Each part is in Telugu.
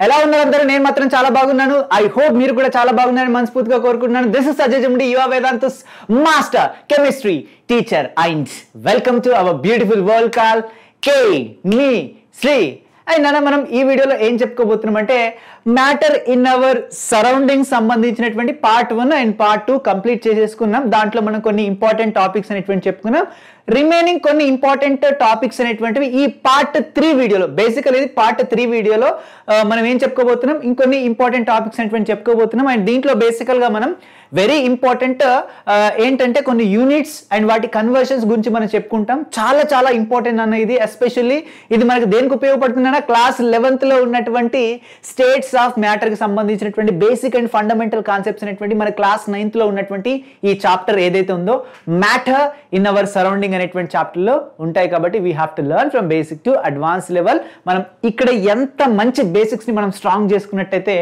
ఎలా ఉన్నారు అందరూ? నేను మాత్రం చాలా బాగున్నాను. ఐ హోప్ మీరు కూడా చాలా బాగున్నారని మనస్ఫూర్తిగా కోరుకుంటున్నాను. This is Ajay Jamdi, your Vedantu's master chemistry teacher and welcome to our beautiful world call chemistry. And నాన్న, మనం ఈ వీడియోలో ఏం చెప్పుకోబోతున్నాం అంటే మ్యాటర్ ఇన్ అవర్ సరౌండింగ్ సంబంధించినటువంటి పార్ట్ 1 అండ్ పార్ట్ 2 కంప్లీట్ చేసేసుకున్నాం. దాంట్లో మనం కొన్ని ఇంపార్టెంట్ టాపిక్స్ అనేటువంటి చెప్పుకున్నాం. రిమైనింగ్ కొన్ని ఇంపార్టెంట్ టాపిక్స్ అనేటువంటివి ఈ పార్ట్ 3 వీడియోలో, బేసికల్ ఇది పార్ట్ 3 వీడియోలో మనం ఏం చెప్పుకోబోతున్నాం, ఇంకొన్ని ఇంపార్టెంట్ టాపిక్స్ అనేటువంటి చెప్పుకోబోతున్నాం. అండ్ దీంట్లో బేసికల్గా మనం వెరీ ఇంపార్టెంట్ ఏంటంటే కొన్ని యూనిట్స్ అండ్ వాటి కన్వర్షన్స్ గురించి మనం చెప్పుకుంటాం. చాలా చాలా ఇంపార్టెంట్ అన్న ఇది. ఎస్పెషల్లీ ఇది మనకు దేనికి ఉపయోగపడుతుందన్న క్లాస్ 11th లో ఉన్నటువంటి స్టేట్స్ ఆఫ్ మ్యాటర్కి సంబంధించినటువంటి బేసిక్ అండ్ ఫండమెంటల్ కాన్సెప్ట్స్ అనేటువంటి మన క్లాస్ 9th లో ఉన్నటువంటి ఈ చాప్టర్ ఏదైతే ఉందో మ్యాటర్ ఇన్ అవర్ సరౌండింగ్ అనేటువంటి చాప్టర్లో ఉంటాయి. కాబట్టి we have to learn from basic to advance level. మనం ఇక్కడ ఎంత మంచి బేసిక్స్ని మనం స్ట్రాంగ్ చేసుకున్నట్టయితే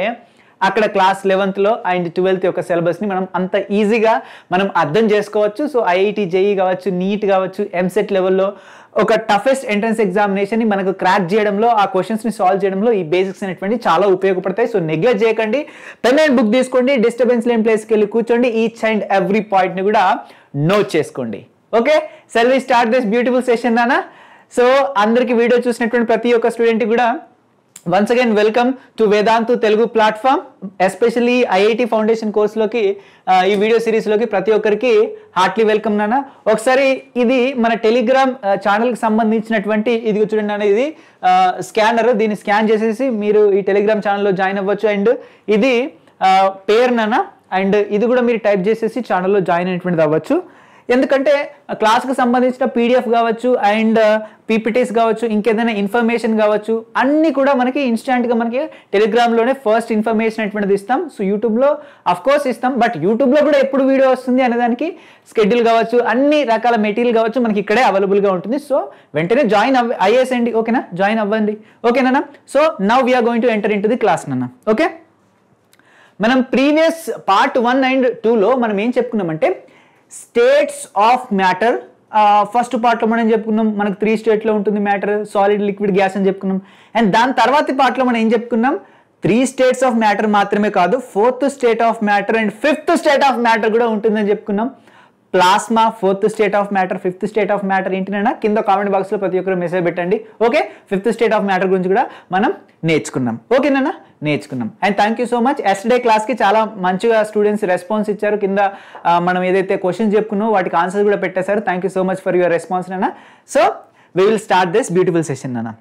అక్కడ క్లాస్ 11th లో అండ్ 12th యొక్క సిలబస్ని మనం అంత ఈజీగా మనం అర్థం చేసుకోవచ్చు. సో ఐఐటి జేఈ కావచ్చు, నీట్ కావచ్చు, ఎంసెట్ లెవెల్లో ఒక టఫెస్ట్ ఎంట్రన్స్ ఎగ్జామినేషన్ని మనకు క్రాక్ చేయడంలో, ఆ క్వశ్చన్స్ని సాల్వ్ చేయడంలో ఈ బేసిక్స్ అనేటువంటి చాలా ఉపయోగపడతాయి. సో నెగ్లెక్ట్ చేయకండి. పెన్ అండ్ బుక్ తీసుకోండి, డిస్టర్బెన్స్ లేని ప్లేస్కి వెళ్ళి కూర్చోండి, ఈచ్ అండ్ ఎవ్రీ పాయింట్ని కూడా నోట్ చేసుకోండి. Okay, shall we start this beautiful session నానా. సో అందరికీ వీడియో చూసినటువంటి ప్రతి ఒక్క స్టూడెంట్కి కూడా once again welcome to Vedantu Telugu platform. Especially IIT foundation కోర్సులోకి ఈ వీడియో సిరీస్లోకి ప్రతి ఒక్కరికి హార్ట్లీ వెల్కమ్ నాన్న. ఒకసారి ఇది మన టెలిగ్రామ్ ఛానల్కి సంబంధించినటువంటి ఇది చూడండి నాన్న, ఇది స్కానర్. దీన్ని స్కాన్ చేసేసి మీరు ఈ టెలిగ్రామ్ ఛానల్లో జాయిన్ అవ్వచ్చు. అండ్ ఇది పేరు నాన్న, అండ్ ఇది కూడా మీరు టైప్ చేసేసి ఛానల్లో జాయిన్ అయినటువంటిది అవ్వచ్చు. ఎందుకంటే క్లాస్కి సంబంధించిన పీడిఎఫ్ కావచ్చు అండ్ పీపీటీస్ కావచ్చు, ఇంకేదైనా ఇన్ఫర్మేషన్ కావచ్చు, అన్నీ కూడా మనకి ఇన్స్టాంట్గా మనకి టెలిగ్రామ్లోనే ఫస్ట్ ఇన్ఫర్మేషన్ అటువంటిది ఇస్తాం. సో యూట్యూబ్లో అఫ్కోర్స్ ఇస్తాం, బట్ యూట్యూబ్లో కూడా ఎప్పుడు వీడియో వస్తుంది అనేదానికి స్కెడ్యూల్ కావచ్చు, అన్ని రకాల మెటీరియల్ కావచ్చు మనకి ఇక్కడే అవైలబుల్గా ఉంటుంది. సో వెంటనే జాయిన్ అయ్యేసండి. ఓకేనా, జాయిన్ అవ్వండి. ఓకేనా. So now we are going to enter into the class నాన్న. ఓకే, మనం ప్రీవియస్ పార్ట్ 1 అండ్ 2లో మనం ఏం చెప్పుకున్నామంటే స్టేట్స్ ఆఫ్ మ్యాటర్. ఫస్ట్ పార్ట్లో మనం చెప్పుకున్నాం మనకు 3 స్టేట్లో ఉంటుంది మ్యాటర్, సాలిడ్, లిక్విడ్, గ్యాస్ అని చెప్పుకున్నాం. అండ్ దాని తర్వాతి పార్ట్లో మనం ఏం చెప్పుకున్నాం, 3 స్టేట్స్ ఆఫ్ మ్యాటర్ మాత్రమే కాదు, 4th state of matter and 5th state of matter కూడా ఉంటుందని చెప్పుకున్నాం. Plasma 4th state of matter, 5th state of matter ఏంటినైనా కింద కామెంట్ బాక్స్లో ప్రతి ఒక్కరు మెసేజ్ పెట్టండి. Okay, 5th state of matter గురించి కూడా మనం నేర్చుకున్నాం. ఓకేనా, నేర్చుకున్నాం. And thank you so much. Yesterday క్లాస్కి చాలా మంచిగా స్టూడెంట్స్ రెస్పాన్స్ ఇచ్చారు. కింద మనం ఏదైతే క్వశ్చన్స్ చెప్పుకున్నామో వాటికి ఆన్సర్ కూడా పెట్టేశారు. Thank you so much for your response నాన్న. So we will start this beautiful session నాన్న.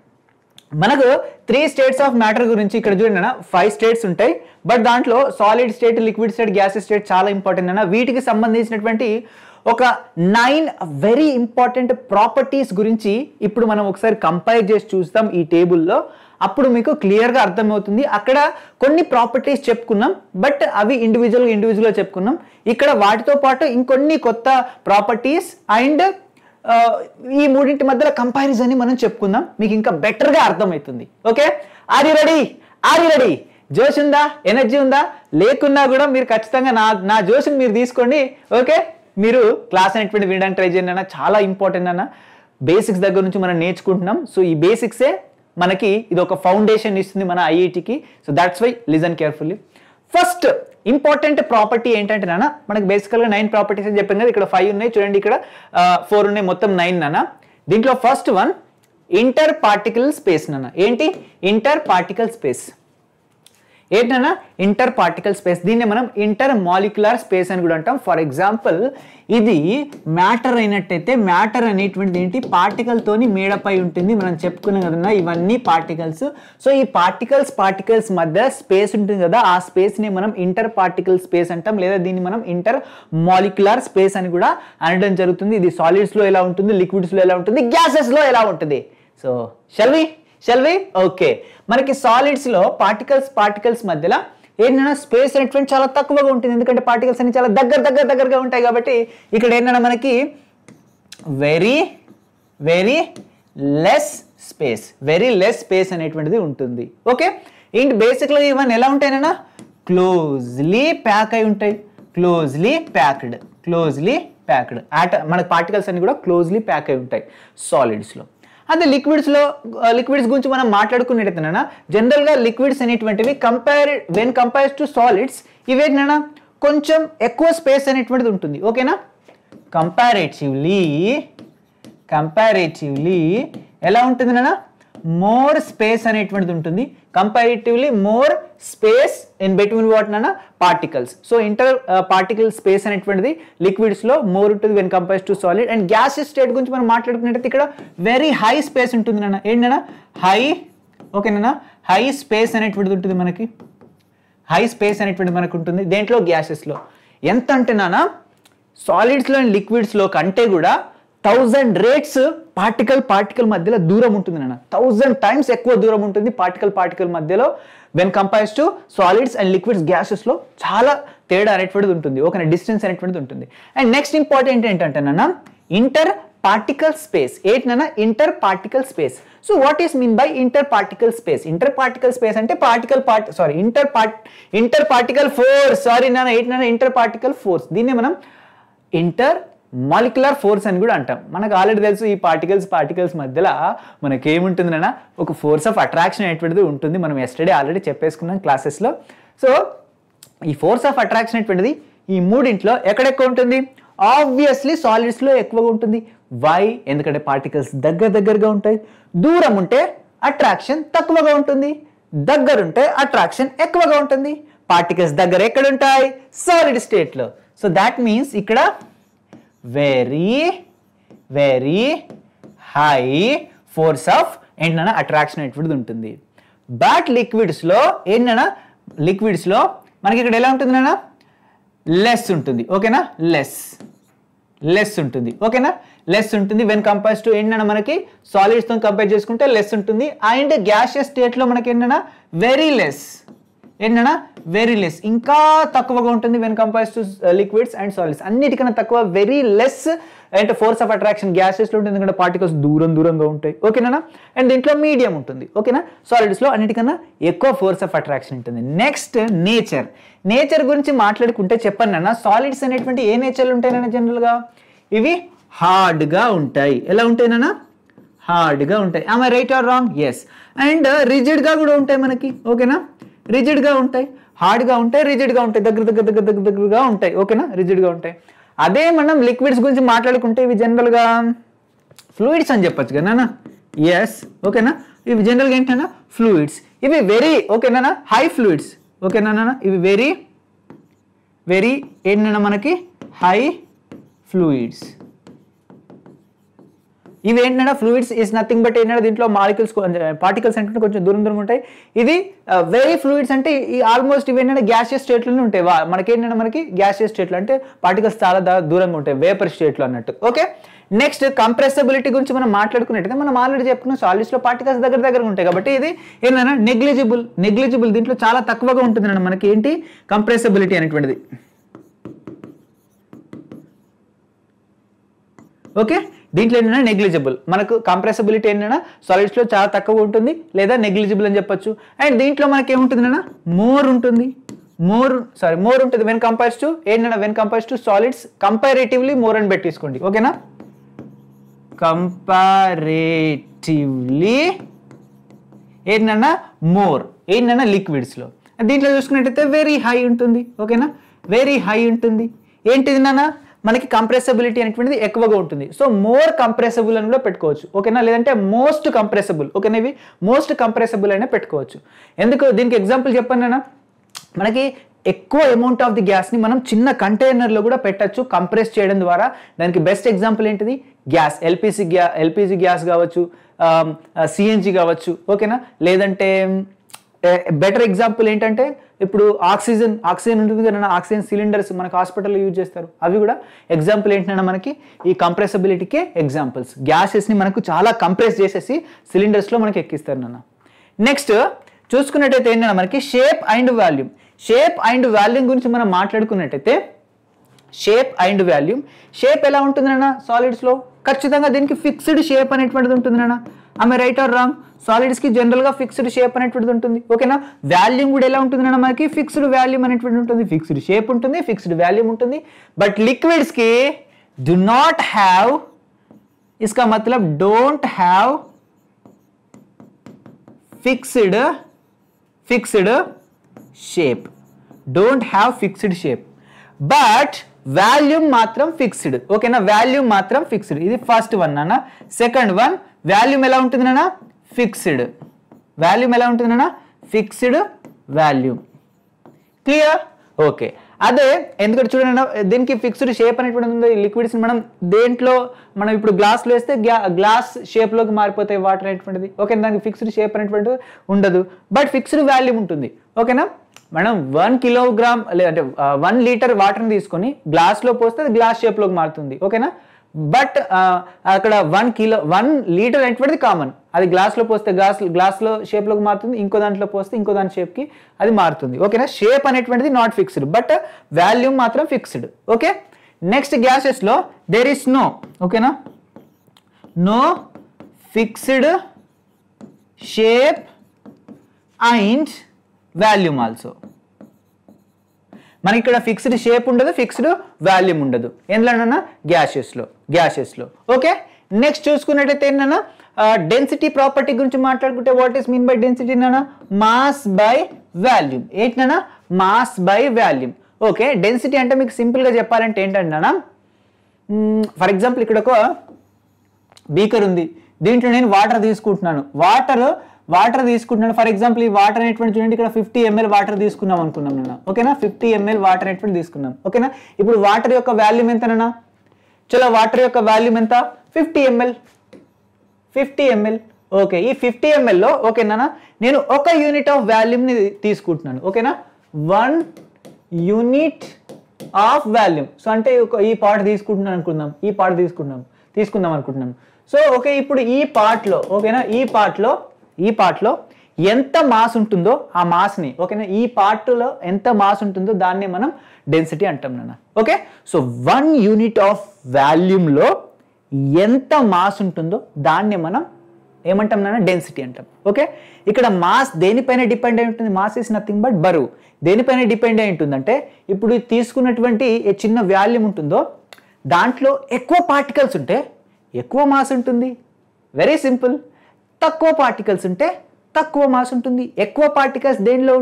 మనకు 3 స్టేట్స్ ఆఫ్ మ్యాటర్ గురించి ఇక్కడ చూడండి అన్న, 5 స్టేట్స్ ఉంటాయి. బట్ దాంట్లో solid state, liquid state, gas state చాలా ఇంపార్టెంట్ అన్న. వీటికి సంబంధించినటువంటి ఒక 9 వెరీ ఇంపార్టెంట్ ప్రాపర్టీస్ గురించి ఇప్పుడు మనం ఒకసారి కంపేర్ చేసి చూస్తాం ఈ టేబుల్లో. అప్పుడు మీకు క్లియర్గా అర్థమవుతుంది. అక్కడ కొన్ని ప్రాపర్టీస్ చెప్పుకున్నాం, బట్ అవి ఇండివిజువల్గా చెప్పుకున్నాం. ఇక్కడ వాటితో పాటు ఇంకొన్ని కొత్త ప్రాపర్టీస్ అండ్ ఈ మూడింటి మధ్యలో కంపారిజన్ మనం చెప్పుకుందాం, మీకు ఇంకా బెటర్గా అర్థమవుతుంది. Okay, are you ready? జోష్ ఉందా, ఎనర్జీ ఉందా? లేకున్నా కూడా మీరు ఖచ్చితంగా నా జోష్ని మీరు తీసుకోండి. ఓకే, మీరు క్లాస్ అనేటువంటి వినడానికి ట్రై చేయండి అన్న. చాలా ఇంపార్టెంట్ అన్న. బేసిక్స్ దగ్గర నుంచి మనం నేర్చుకుంటున్నాం. సో ఈ బేసిక్సే మనకి ఇది ఒక ఫౌండేషన్ ఇస్తుంది మన ఐఐటికి. So that's why listen carefully. First important property ఏంటంటే నాన్న, మనకి బేసికల్గా 9 ప్రాపర్టీస్ అని చెప్పాను కదా. ఇక్కడ 5 ఉన్నాయి చూడండి, ఇక్కడ 4 ఉన్నాయి, మొత్తం 9 నాన్న. దీంట్లో first one inter particle space నాన్న. ఏంటి ఇంటర్ పార్టికల్ స్పేస్? ఏంటన్నా ఇంటర్ పార్టికల్ స్పేస్? దీన్ని మనం ఇంటర్ మాలిక్యులర్ స్పేస్ అని కూడా అంటాం. ఫర్ ఎగ్జాంపుల్ ఇది మ్యాటర్ అయినట్టయితే, మ్యాటర్ అనేటువంటిది ఏంటి, పార్టికల్తోని మేడపై ఉంటుంది. మనం చెప్పుకున్నాం కదన్నా, ఇవన్నీ పార్టికల్స్. సో ఈ పార్టికల్స్ మధ్య స్పేస్ ఉంటుంది కదా, ఆ స్పేస్ని మనం ఇంటర్ పార్టికల్ స్పేస్ అంటాం, లేదా దీన్ని మనం ఇంటర్ మాలిక్యులర్ స్పేస్ అని కూడా అనడం జరుగుతుంది. ఇది సాలిడ్స్లో ఎలా ఉంటుంది, లిక్విడ్స్లో ఎలా ఉంటుంది, గ్యాసెస్లో ఎలా ఉంటుంది. సో షల్ వి ఓకే, మనకి సాలిడ్స్లో పార్టికల్స్ మధ్యలో ఏంటన్నా స్పేస్ అనేటువంటి చాలా తక్కువగా ఉంటుంది. ఎందుకంటే పార్టికల్స్ అన్ని చాలా దగ్గరగా ఉంటాయి. కాబట్టి ఇక్కడ ఏంటన్నా మనకి వెరీ లెస్ స్పేస్ అనేటువంటిది ఉంటుంది. ఓకే, ఏంటి బేసిక్గా ఇవన్నీ ఎలా ఉంటాయన్నా, క్లోజ్లీ ప్యాక్ అయి ఉంటాయి. క్లోజ్లీ ప్యాక్డ్ మనకి పార్టికల్స్ అన్ని కూడా క్లోజ్లీ ప్యాక్ అయి ఉంటాయి సాలిడ్స్లో. అదే లిక్విడ్స్ గురించి మనం మాట్లాడుకునేటైతేనా జనరల్గా లిక్విడ్స్ అనేటువంటివి వెన్ కంపేర్స్ టు సాలిడ్స్ ఇవేంటన్నా కొంచెం ఎక్కువ స్పేస్ అనేటువంటిది ఉంటుంది. ఓకేనా, కంపారేటివ్లీ ఎలా ఉంటుంది నాన్న, మోర్ స్పేస్ అనేటువంటిది ఉంటుంది. Comparatively more space in between what నాన్న, particles. So inter particle space అనేటువంటిది లిక్విడ్స్ లో మోర్ ఉంటుంది when compares to solid. And gases state గురించి మనం మాట్లాడుకున్నట్టయితే ఇక్కడ వెరీ హై స్పేస్ ఉంటుంది నాన్న. ఏంటన్నా హై, ఓకేనా, హై స్పేస్ అనేటువంటిది ఉంటుంది మనకి, హై స్పేస్ అనేటువంటిది మనకు ఉంటుంది దేంట్లో, గ్యాసెస్లో. ఎంత అంటే నాన్న సాలిడ్స్లో అండ్ లిక్విడ్స్లో కంటే కూడా 1000 రేట్స్ పార్టికల్ మధ్యలో దూరం ఉంటుంది నాన్న. 1000 టైమ్స్ ఎక్కువ దూరం ఉంటుంది పార్టికల్ మధ్యలో when compares to solids and liquids. గ్యాసెస్లో చాలా తేడా అనేటువంటిది ఉంటుంది. ఓకేనా, డిస్టెన్స్ అనేటువంటిది ఉంటుంది. అండ్ నెక్స్ట్ ఇంపార్టెంట్ ఏంటంటే నాన్న ఇంటర్ పార్టికల్ స్పేస్. ఏంటన్నా inter particle space. So what is mean by inter particle space? Inter particle space అంటే ఇంటర్ పార్టికల్ ఫోర్స్. ఏంటన్నా ఇంటర్ పార్టికల్ ఫోర్స్. దీన్ని మనం ఇంటర్ మాలిక్యులర్ ఫోర్స్ అని కూడా అంటాం. మనకు ఆల్రెడీ తెలుసు ఈ పార్టికల్స్ మధ్యలో మనకేముంటుంది నాన్న, ఒక ఫోర్స్ ఆఫ్ అట్రాక్షన్ అనేటువంటిది ఉంటుంది. మనం ఎస్టర్డే ఆల్రెడీ చెప్పేసుకున్నాం క్లాసెస్లో. సో ఈ ఫోర్స్ ఆఫ్ అట్రాక్షన్ అనేటువంటిది ఈ మూడింట్లో ఎక్కడెక్కువ ఉంటుంది? ఆబ్వియస్లీ సాలిడ్స్లో ఎక్కువగా ఉంటుంది. వై? ఎందుకంటే పార్టికల్స్ దగ్గరగా ఉంటాయి. దూరం ఉంటే అట్రాక్షన్ తక్కువగా ఉంటుంది, దగ్గరుంటే అట్రాక్షన్ ఎక్కువగా ఉంటుంది. పార్టికల్స్ దగ్గర ఎక్కడ ఉంటాయి? సాలిడ్ స్టేట్లో. సో దాట్ మీన్స్ ఇక్కడ వెరీ హై ఫోర్స్ ఆఫ్ ఏంటన్నా అట్రాక్షన్ అనేటువంటిది ఉంటుంది. బట్ లిక్విడ్స్లో ఏంటన్నా మనకి ఇక్కడ ఎలా ఉంటుంది నాన్న, లెస్ ఉంటుంది. ఓకేనా, లెస్ ఉంటుంది. ఓకేనా, లెస్ ఉంటుంది వెన్ కంపేర్స్ టు ఏంటన్నా మనకి సాలిడ్స్తో కంపేర్ చేసుకుంటే లెస్ ఉంటుంది. అండ్ గ్యాషియస్ స్టేట్లో మనకి ఏంటన్నా వెరీ లెస్, ఇంకా తక్కువగా ఉంటుంది when compares to liquids and solids. అన్నిటికన్నా తక్కువ, వెరీ లెస్ అంటే ఫోర్స్ ఆఫ్ అట్రాక్షన్ గ్యాసెస్లో ఉంటుంది, ఎందుకంటే పార్టికల్స్ దూరంగా ఉంటాయి. ఓకేనా, అండ్ దీంట్లో మీడియం ఉంటుంది. ఓకేనా, సాలిడ్స్లో అన్నిటికన్నా ఎక్కువ ఫోర్స్ ఆఫ్ అట్రాక్షన్ ఉంటుంది. నెక్స్ట్ నేచర్ గురించి మాట్లాడుకుంటే చెప్పండి నాన్న, సాలిడ్స్ అనేటువంటి ఏ నేచర్లు ఉంటాయి నాన్న? జనరల్గా ఇవి హార్డ్గా ఉంటాయి. ఎలా ఉంటాయి నాన్న? హార్డ్గా ఉంటాయి. ఆమె right or wrong? Yes. And రిజిడ్గా కూడా ఉంటాయి మనకి. ఓకేనా, రిజిడ్గా ఉంటాయి, హార్డ్గా ఉంటాయి, రిజిడ్గా ఉంటాయి, దగ్గరగా ఉంటాయి. ఓకేనా, రిజిడ్గా ఉంటాయి. అదే మనం లిక్విడ్స్ గురించి మాట్లాడుకుంటే ఇవి జనరల్గా ఫ్లూయిడ్స్ అని చెప్పచ్చు కదా. ఎస్. ఓకేనా, ఇవి జనరల్గా ఏంటన్నా ఫ్లూయిడ్స్. ఇవి వెరీ ఓకేనా హై ఫ్లూయిడ్స్. ఓకేనా, ఇవి వెరీ ఏంటన్నా మనకి హై ఫ్లూయిడ్స్. ఇవి ఏంటంటే ఫ్లూయిడ్స్ ఈజ్ నథింగ్ బట్ ఏంటంటే దీంట్లో పార్టికల్స్ అంటే కొంచెం దూరం ఉంటాయి. ఇది వెరీ ఫ్లూయిడ్స్ అంటే ఈ ఆల్మోస్ట్ ఇవి ఏంటంటే గ్యాసియస్ స్టేట్లోనే ఉంటాయి. మనకేంటంటే మనకి గ్యాసియస్ స్టేట్లో అంటే పార్టికల్స్ చాలా దూరంగా ఉంటాయి, వేపర్ స్టేట్లో అన్నట్టు. ఓకే, నెక్స్ట్ కంప్రెసిబిలిటీ గురించి మనం మాట్లాడుకున్నట్టయితే మనం ఆల్రెడీ చెప్పుకున్నాం సాలిడ్స్లో పార్టికల్స్ దగ్గర ఉంటాయి కాబట్టి ఇది ఏంటన్నా నెగ్లిజిబుల్. దీంట్లో చాలా తక్కువగా ఉంటుంది అన్న మనకి ఏంటి కంప్రెసిబిలిటీ అనేటువంటిది. ఓకే, దీంట్లో ఏంటంటే నెగ్లిజిబుల్. మనకు కంప్రెసిబిలిటీ ఏంటంటే సాలిడ్స్లో చాలా తక్కువ ఉంటుంది లేదా నెగ్లిజిబుల్ అని చెప్పొచ్చు. అండ్ దీంట్లో మనకి ఏముంటుంది అన్న మోర్ ఉంటుంది when compares to solids. Comparatively more అని పెట్టేసుకోండి. ఓకేనా, కంపారేటివ్లీ ఏంటన్నా మోర్ ఏంటన్నా లిక్విడ్స్లో. దీంట్లో చూసుకున్నట్టయితే వెరీ హై ఉంటుంది. ఓకేనా, వెరీ హై ఉంటుంది. ఏంటిది నాన్న మనకి కంప్రెసిబిలిటీ అనేటువంటిది ఎక్కువగా ఉంటుంది. సో మోర్ కంప్రెసిబుల్ అని కూడా పెట్టుకోవచ్చు. ఓకేనా, లేదంటే మోస్ట్ కంప్రెసిబుల్. ఓకేనా, ఇవి మోస్ట్ కంప్రెసిబుల్ అయినా పెట్టుకోవచ్చు. ఎందుకు దీనికి ఎగ్జాంపుల్ చెప్పండి నాన్న, మనకి ఎక్కువ అమౌంట్ ఆఫ్ ది గ్యాస్ని మనం చిన్న కంటైనర్లో కూడా పెట్టచ్చు కంప్రెస్ చేయడం ద్వారా. దానికి బెస్ట్ ఎగ్జాంపుల్ ఏంటిది? గ్యాస్, ఎల్పిజి గ్యాస్ కావచ్చు, సిఎన్జి కావచ్చు. ఓకేనా, లేదంటే బెటర్ ఎగ్జాంపుల్ ఏంటంటే ఇప్పుడు ఆక్సిజన్ ఉంటుంది కదా, ఆక్సిజన్ సిలిండర్స్ మనకు హాస్పిటల్లో యూజ్ చేస్తారు. అవి కూడా ఎగ్జాంపుల్ ఏంటంటే మనకి ఈ కంప్రెసిబిలిటీకే ఎగ్జాంపుల్స్. గ్యాసెస్ని మనకు చాలా కంప్రెస్ చేసేసి సిలిండర్స్లో మనకి ఎక్కిస్తారు నాన్న. నెక్స్ట్ చూసుకున్నట్టయితే ఏంటంటే మనకి షేప్ అండ్ వాల్యూమ్ గురించి మనం మాట్లాడుకున్నట్టయితే షేప్ ఎలా ఉంటుంది నాన్న సాలిడ్స్లో? ఖచ్చితంగా దీనికి ఫిక్స్డ్ షేప్ అనేటువంటిది ఉంటుంది నాన్న. ఆమె రైట్ ఆర్ రాంగ్? సాలిడ్స్ కి జనరల్ గా ఫిక్స్డ్ షేప్ అనేటువంటిది ఉంటుంది. ఓకేనా, వాల్యూమ్ కూడా ఎలా ఉంటుంది అన్న మనకి ఫిక్స్డ్ వాల్యూమ్ అనేటువంటిది ఉంటుంది, ఫిక్స్డ్ షేప్ ఉంటుంది, ఫిక్స్డ్ వాల్యూమ్ ఉంటుంది. బట్ లిక్విడ్స్ కి do not have, इसका मतलब don't have fixed shape, don't have fixed shape, but volume మాత్రం ఫిక్స్డ్. ఓకేనా, వాల్యూమ్ మాత్రం ఫిక్స్డ్. ఇది ఫస్ట్ వన్ అన్న. సెకండ్ వన్, వాల్యూమ్ ఎలా ఉంటుంది నాన్న? ఫిక్స్డ్. వాల్యూమ్ ఎలా ఉంటుంది నాన్న? Fixed volume. క్లియర్? ఓకే. అదే ఎందుకంటే చూడండి, దీనికి ఫిక్స్డ్ షేప్ అనేటువంటి ఉంది. లిక్విడ్స్ మనం ఇప్పుడు గ్లాస్లో వేస్తే గ్లాస్ షేప్లోకి మారిపోతాయి వాటర్ అనేటువంటిది. ఓకేనా, దానికి ఫిక్స్డ్ షేప్ అనేటువంటిది ఉండదు, బట్ ఫిక్స్డ్ వాల్యూమ్ ఉంటుంది. ఓకేనా, మనం 1 కిలోగ్రామ్ లేదంటే 1 లీటర్ వాటర్ని తీసుకొని గ్లాస్లో పోస్తే అది గ్లాస్ షేప్లోకి మారుతుంది. ఓకేనా, బట్ అక్కడ 1 లీటర్ అనేటువంటిది కామన్. అది గ్లాస్లో పోస్తే గ్లాస్లో షేప్లోకి మారుతుంది, ఇంకో దాంట్లో పోస్తే ఇంకో దాని షేప్కి అది మారుతుంది. ఓకేనా, షేప్ అనేటువంటిది నాట్ ఫిక్స్డ్, బట్ వాల్యూమ్ మాత్రం ఫిక్స్డ్. ఓకే, నెక్స్ట్ గ్యాసెస్లో దేర్ ఇస్ నో. ఓకేనా, no fixed shape and volume also. మనకి ఇక్కడ ఫిక్స్డ్ షేప్ ఉండదు, ఫిక్స్డ్ వాల్యూమ్ ఉండదు. ఎందులోనన్నా? గ్యాసెస్లో. ఓకే, నెక్స్ట్ చూసుకున్నట్టయితే ఏంటన్నా, డెన్సిటీ ప్రాపర్టీ గురించి మాట్లాడుకుంటే what is mean by density నానా? Mass by volume. ఏంటన్నా? Mass by volume. Okay, density అంటే మీకు సింపుల్గా చెప్పాలంటే ఏంటంటే నానా, ఫర్ ఎగ్జాంపుల్ ఇక్కడ ఒక బీకర్ ఉంది, దీంట్లో నేను వాటర్ తీసుకుంటున్నాను. ఫర్ ఎగ్జాంపుల్ ఈ వాటర్ అనేటువంటి చూడండి, ఇక్కడ 50 ml వాటర్ తీసుకున్నాం అనుకున్నాం నాన్న. ఓకేనా, 50 ml వాటర్ అనేటువంటి తీసుకున్నాం. ఓకేనా, ఇప్పుడు వాటర్ యొక్క వాల్యూమ్ ఎంతనా? చలో, వాటర్ యొక్క వాల్యూమ్ ఎంత? 50 ml. ఓకే, ఈ 50 ml లో ఓకేనా నేను 1 యూనిట్ ఆఫ్ వాల్యూమ్ని తీసుకుంటున్నాను. ఓకేనా, 1 యూనిట్ ఆఫ్ వాల్యూమ్. సో అంటే ఈ పార్ట్ తీసుకుంటున్నాను అనుకుందాం, తీసుకుందాం అనుకుంటున్నాను. సో ఓకే, ఇప్పుడు ఈ పార్ట్లో ఓకేనా, ఈ పార్ట్లో ఎంత మాస్ ఉంటుందో ఆ మాస్ని, ఓకేనా, ఈ పార్ట్లో ఎంత మాస్ ఉంటుందో దాన్ని మనం డెన్సిటీ అంటాం నాన్న. ఓకే, సో 1 యూనిట్ ఆఫ్ వాల్యూమ్లో ఎంత మాస్ ఉంటుందో దాన్ని మనం ఏమంటాం నాన్న? డెన్సిటీ అంటాం. ఓకే, ఇక్కడ మాస్ దేనిపైన డిపెండ్ అయి ఉంటుంది? మాస్ ఈస్ నథింగ్ బట్ బరువు. దేనిపైన డిపెండ్ అయి ఉంటుందంటే, ఇప్పుడు తీసుకున్నటువంటి చిన్న వాల్యూమ్ ఉంటుందో దాంట్లో ఎక్కువ పార్టికల్స్ ఉంటే ఎక్కువ మాస్ ఉంటుంది. Very simple. తక్కువ పార్టికల్స్ ఉంటే తక్కువ మాస్ ఉంటుంది. ఎక్కువ పార్టికల్స్ దేనిలో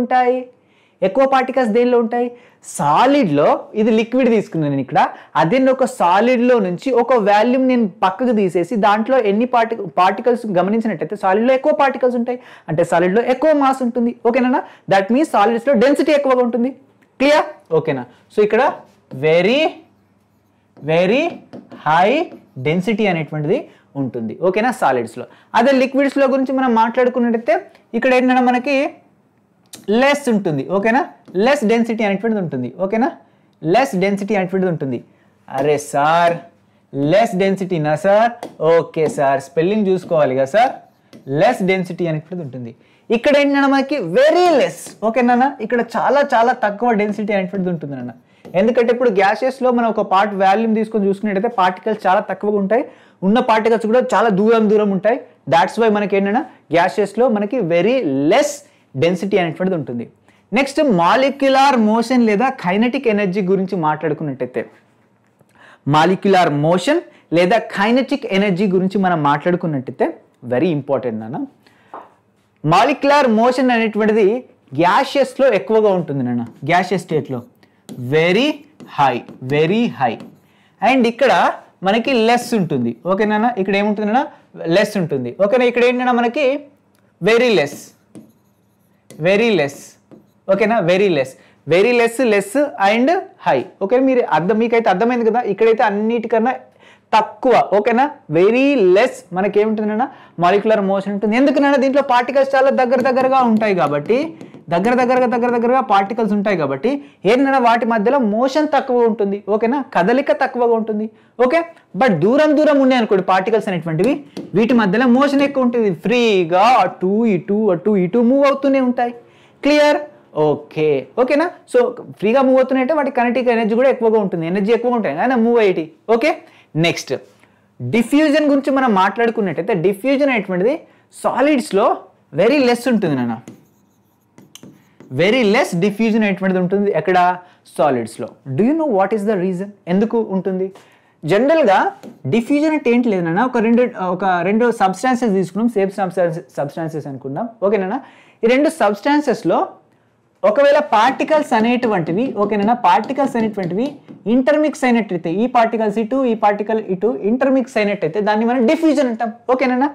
ఉంటాయి? సాలిడ్లో. ఇది లిక్విడ్ తీసుకున్నాను నేను ఇక్కడ. అదే ఒక సాలిడ్లో నుంచి ఒక వాల్యూమ్ నేను పక్కకు తీసేసి దాంట్లో ఎన్ని పార్టికల్స్ గమనించినట్టయితే సాలిడ్లో ఎక్కువ పార్టికల్స్ ఉంటాయి, అంటే సాలిడ్లో ఎక్కువ మాస్ ఉంటుంది. ఓకేనా, దట్ మీన్స్ సాలిడ్స్లో డెన్సిటీ ఎక్కువగా ఉంటుంది. క్లియర్? ఓకేనా, సో ఇక్కడ వెరీ వెరీ హై డెన్సిటీ అనేటువంటిది ఉంటుంది. ఓకేనా, సాలిడ్స్లో. అదే లిక్విడ్స్లో గురించి మనం మాట్లాడుకున్నట్టయితే ఇక్కడ ఏంటంటే మనకి లెస్ ఉంటుంది. ఓకేనా, లెస్ డెన్సిటీ అనేటువంటిది ఉంటుంది. ఓకేనా, లెస్ డెన్సిటీ అనేటువంటిది ఉంటుంది. అరే సార్, లెస్ డెన్సిటీనా సార్? ఓకే సార్, స్పెల్లింగ్ చూసుకోవాలి కదా సార్. లెస్ డెన్సిటీ అనేటువంటిది ఉంటుంది. ఇక్కడ ఏంటంటే మనకి వెరీ లెస్. ఓకేనా, ఇక్కడ చాలా చాలా తక్కువ డెన్సిటీ అనేటువంటిది ఉంటుంది అన్న. ఎందుకంటే ఇప్పుడు గ్యాసెస్లో మనం ఒక పార్ట్ వాల్యూమ్ తీసుకొని చూసుకున్నట్టయితే పార్టికల్స్ చాలా తక్కువగా ఉంటాయి, ఉన్న పార్టికల్స్ కూడా చాలా దూరం ఉంటాయి. దాట్స్ వై మనకి ఏంటంటే గ్యాసెస్లో మనకి వెరీ లెస్ డెన్సిటీ అనేటువంటిది ఉంటుంది. నెక్స్ట్ మాలిక్యులార్ మోషన్ లేదా కైనెటిక్ ఎనర్జీ గురించి మాట్లాడుకున్నట్టయితే, మాలిక్యులార్ మోషన్ లేదా కైనెటిక్ ఎనర్జీ గురించి మనం మాట్లాడుకున్నట్టయితే వెరీ ఇంపార్టెంట్ నాన్న. మాలిక్యులార్ మోషన్ అనేటువంటిది గ్యాసెస్లో ఎక్కువగా ఉంటుంది నాన్న. గ్యాసెస్ స్టేట్లో వెరీ హై అండ్ ఇక్కడ మనకి లెస్ ఉంటుంది. ఓకేనా, ఇక్కడ ఏముంటుందన్నా? లెస్ ఉంటుంది. ఓకేనా, ఇక్కడ ఏంటన్నా మనకి వెరీ లెస్. ఓకేనా, very less and high. Okay, మీకైతే అర్థమైంది కదా. ఇక్కడైతే అన్నిటికన్నా తక్కువ. ఓకేనా, వెరీ లెస్ మనకి ఏముంటుందన్నా? మాలిక్యులర్ మోషన్ ఉంటుంది. ఎందుకన్నా? దీంట్లో పార్టికల్స్ చాలా దగ్గరగా ఉంటాయి కాబట్టి, దగ్గరగా పార్టికల్స్ ఉంటాయి కాబట్టి ఏంటన్నా వాటి మధ్యలో మోషన్ తక్కువ ఉంటుంది. ఓకేనా, కదలిక తక్కువగా ఉంటుంది. ఓకే, బట్ దూరం ఉన్నాయి అనుకోండి పార్టికల్స్ అనేటువంటివి, వీటి మధ్యలో మోషన్ ఎక్కువ ఉంటుంది. ఫ్రీగా అటు ఇటు మూవ్ అవుతూనే ఉంటాయి. క్లియర్? ఓకేనా, సో ఫ్రీగా మూవ్ అవుతున్నాయంటే వాటి కైనెటిక్ ఎనర్జీ కూడా ఎక్కువగా ఉంటుంది, ఎనర్జీ ఎక్కువగా ఉంటాయి ఆయన మూవ్ అయ్యేటి. ఓకే, నెక్స్ట్ డిఫ్యూజన్ గురించి మనం మాట్లాడుకున్నట్టయితే, డిఫ్యూజన్ అనేటువంటిది సాలిడ్స్లో వెరీ లెస్ ఉంటుంది నాన్న. వెరీ లెస్ డిఫ్యూజన్ అనేటువంటిది ఉంటుంది ఎక్కడ? సాలిడ్స్లో. Do you know what is the reason? ఎందుకు ఉంటుంది? జనరల్గా డిఫ్యూజన్ అంటే ఏంటి లేదన్నా, ఒక రెండు సబ్స్టాన్సెస్ తీసుకున్నాం, సేమ్ సబ్స్టాన్సెస్ అనుకున్నాం, ఓకేనా. ఈ రెండు సబ్స్టాన్సెస్లో ఒకవేళ పార్టికల్స్ అనేటువంటివి, ఓకేనా, పార్టికల్స్ అనేటువంటివి ఇంటర్మిక్స్ అయినట్టయితే, ఈ పార్టికల్స్ ఇటు ఈ పార్టికల్ ఇటు ఇంటర్మిక్స్ అయినట్టయితే దాన్ని మనం డిఫ్యూజన్ అంటాం, ఓకేనా.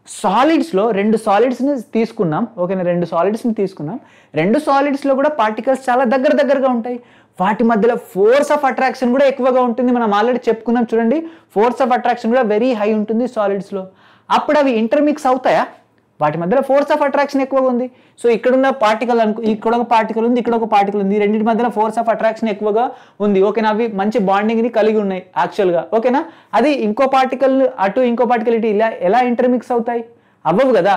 సాలిడ్స్లో రెండు సాలిడ్స్ని తీసుకున్నాం, ఓకేనా, రెండు సాలిడ్స్ని తీసుకున్నాం. రెండు సాలిడ్స్లో కూడా పార్టికల్స్ చాలా దగ్గరగా ఉంటాయి. వాటి మధ్యలో ఫోర్స్ ఆఫ్ అట్రాక్షన్ కూడా ఎక్కువగా ఉంటుంది. మనం ఆల్రెడీ చెప్పుకున్నాం చూడండి, ఫోర్స్ ఆఫ్ అట్రాక్షన్ కూడా వెరీ హై ఉంటుంది సాలిడ్స్లో. అప్పుడు అవి ఇంటర్మిక్స్ అవుతాయా? వాటి మధ్యలో ఫోర్స్ ఆఫ్ అట్రాక్షన్ ఎక్కువగా ఉంది. సో ఇక్కడున్న పార్టికల్ ఇక్కడ ఒక పార్టికల్ ఉంది, ఇక్కడ ఒక పార్టికల్ ఉంది, రెండింటి మధ్యలో ఫోర్స్ ఆఫ్ అట్రాక్షన్ ఎక్కువగా ఉంది, ఓకేనా. అవి మంచి బాండింగ్ని కలిగి ఉన్నాయి యాక్చువల్గా, ఓకేనా. అది ఇంకో పార్టికల్ అటు ఇంకో పార్టికల్ ఇటు ఇలా ఎలా ఇంటర్మిక్స్ అవుతాయి? అవ్వవు కదా.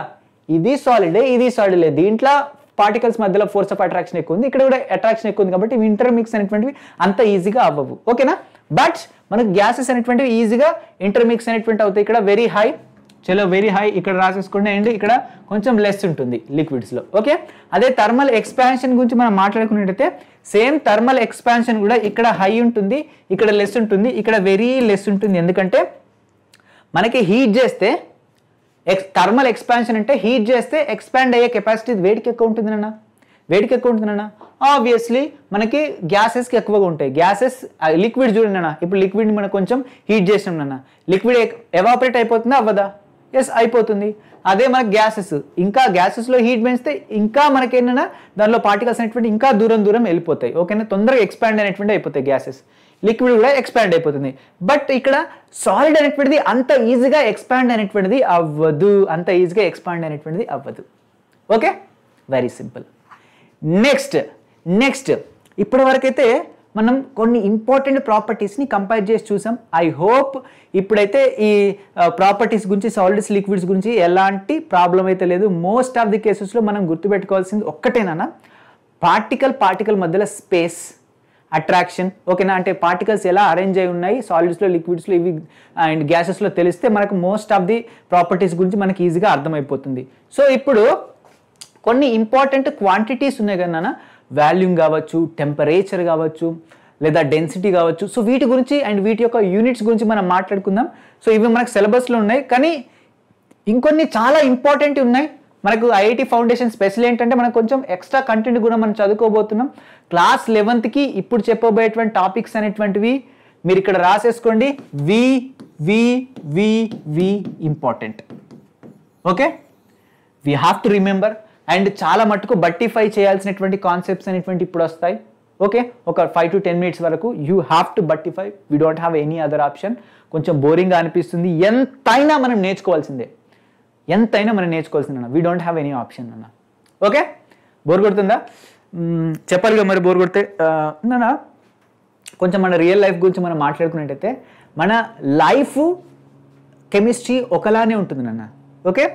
ఇది సాలిడే, ఇది సాలిడే, దీంట్లో పార్టికల్స్ మధ్యలో ఫోర్స్ ఆఫ్ అట్రాక్షన్ ఎక్కువ ఉంది, ఇక్కడ కూడా అట్రాక్షన్ ఎక్కువ ఉంది, కాబట్టి ఇంటర్మిక్స్ అనేటువంటివి అంత ఈజీగా అవ్వవు, ఓకేనా. బట్ మనకు గ్యాసెస్ అనేటువంటివి ఈజీగా ఇంటర్మిక్స్ అనేటువంటి అవుతాయి. ఇక్కడ వెరీ హై, చలో వెరీ హై ఇక్కడ రాసేసుకోండి, అండ్ ఇక్కడ కొంచెం లెస్ ఉంటుంది లిక్విడ్స్లో, ఓకే. అదే థర్మల్ ఎక్స్పాన్షన్ గురించి మనం మాట్లాడుకున్నట్టయితే సేమ్ థర్మల్ ఎక్స్పాన్షన్ కూడా ఇక్కడ హై ఉంటుంది, ఇక్కడ లెస్ ఉంటుంది, ఇక్కడ వెరీ లెస్ ఉంటుంది. ఎందుకంటే మనకి హీట్ చేస్తే థర్మల్ ఎక్స్పాన్షన్ అంటే హీట్ చేస్తే ఎక్స్పాండ్ అయ్యే కెపాసిటీ వేడికి ఎక్కువ ఉంటుందన్నా, వేడికి ఎక్కువ ఉంటుందన్నా. ఆబ్వియస్లీ మనకి గ్యాసెస్కి ఎక్కువగా ఉంటాయి. గ్యాసెస్ లిక్విడ్ చూడండి అన్న, ఇప్పుడు లిక్విడ్ని మనం కొంచెం హీట్ చేసినాం అన్న, లిక్విడ్ ఎవాపరేట్ అయిపోతుందా అవ్వదా? ఎస్ అయిపోతుంది. అదే మనకి గ్యాసెస్, ఇంకా గ్యాసెస్లో హీట్ పెంచితే ఇంకా మనకేంటన్నా దానిలో పార్టికల్స్ అనేటువంటి ఇంకా దూరం వెళ్ళిపోతాయి, ఓకేనా. తొందరగా ఎక్స్పాండ్ అనేటువంటి అయిపోతాయి గ్యాసెస్. లిక్విడ్ కూడా ఎక్స్పాండ్ అయిపోతుంది. బట్ ఇక్కడ సాలిడ్ అనేటువంటిది అంత ఈజీగా ఎక్స్పాండ్ అనేటువంటిది అవ్వదు, అంత ఈజీగా ఎక్స్పాండ్ అనేటువంటిది అవ్వదు, ఓకే. Very simple. నెక్స్ట్ ఇప్పటి వరకైతే మనం కొన్ని ఇంపార్టెంట్ ప్రాపర్టీస్ని కంపేర్ చేసి చూసాం. ఐ హోప్ ఇప్పుడైతే ఈ ప్రాపర్టీస్ గురించి, సాలిడ్స్ లిక్విడ్స్ గురించి ఎలాంటి ప్రాబ్లం అయితే లేదు. మోస్ట్ ఆఫ్ ది కేసెస్లో మనం గుర్తుపెట్టుకోవాల్సింది ఒక్కటేనా, పార్టికల్ మధ్యలో స్పేస్, అట్రాక్షన్, ఓకేనా. అంటే పార్టికల్స్ ఎలా అరేంజ్ అయి ఉన్నాయి సాలిడ్స్లో, లిక్విడ్స్లో, ఇవి అండ్ గ్యాసెస్లో తెలిస్తే మనకు మోస్ట్ ఆఫ్ ది ప్రాపర్టీస్ గురించి మనకి ఈజీగా అర్థమైపోతుంది. సో ఇప్పుడు కొన్ని ఇంపార్టెంట్ క్వాంటిటీస్ ఉన్నాయి కదా, వాల్యూమ్ కావచ్చు, టెంపరేచర్ కావచ్చు, లేదా డెన్సిటీ కావచ్చు. సో వీటి గురించి అండ్ వీటి యొక్క యూనిట్స్ గురించి మనం మాట్లాడుకుందాం. సో ఇవి మనకు సిలబస్లో ఉన్నాయి, కానీ ఇంకొన్ని చాలా ఇంపార్టెంట్ ఉన్నాయి. మనకు ఐఐటి ఫౌండేషన్ స్పెషల్ ఏంటంటే మనకు కొంచెం ఎక్స్ట్రా కంటెంట్ కూడా మనం చదువుకోబోతున్నాం. క్లాస్ 11కి ఇప్పుడు చెప్పబోయేటువంటి టాపిక్స్ అనేటువంటివి మీరు ఇక్కడ రాసేసుకోండి. We important, okay. We have to remember. And చాలా మటుకు బట్టిఫై చేయాల్సినటువంటి కాన్సెప్ట్స్ అనేటువంటి ఇప్పుడు వస్తాయి, ఓకే. ఒక 5 to 10 minutes వరకు యూ హ్యావ్ టు బట్టిఫై. We don't have any other option. కొంచెం బోరింగ్గా అనిపిస్తుంది, ఎంతైనా మనం నేర్చుకోవాల్సిందే, we don't have any option అన్న, ఓకే. బోర్ కొడుతుందా? చెప్పాలిగా మరి, బోర్ కొడితే నాన్న కొంచెం మన రియల్ లైఫ్ గురించి మనం మాట్లాడుకున్నట్టయితే మన లైఫ్ కెమిస్ట్రీ ఒకలానే ఉంటుంది నాన్న, okay.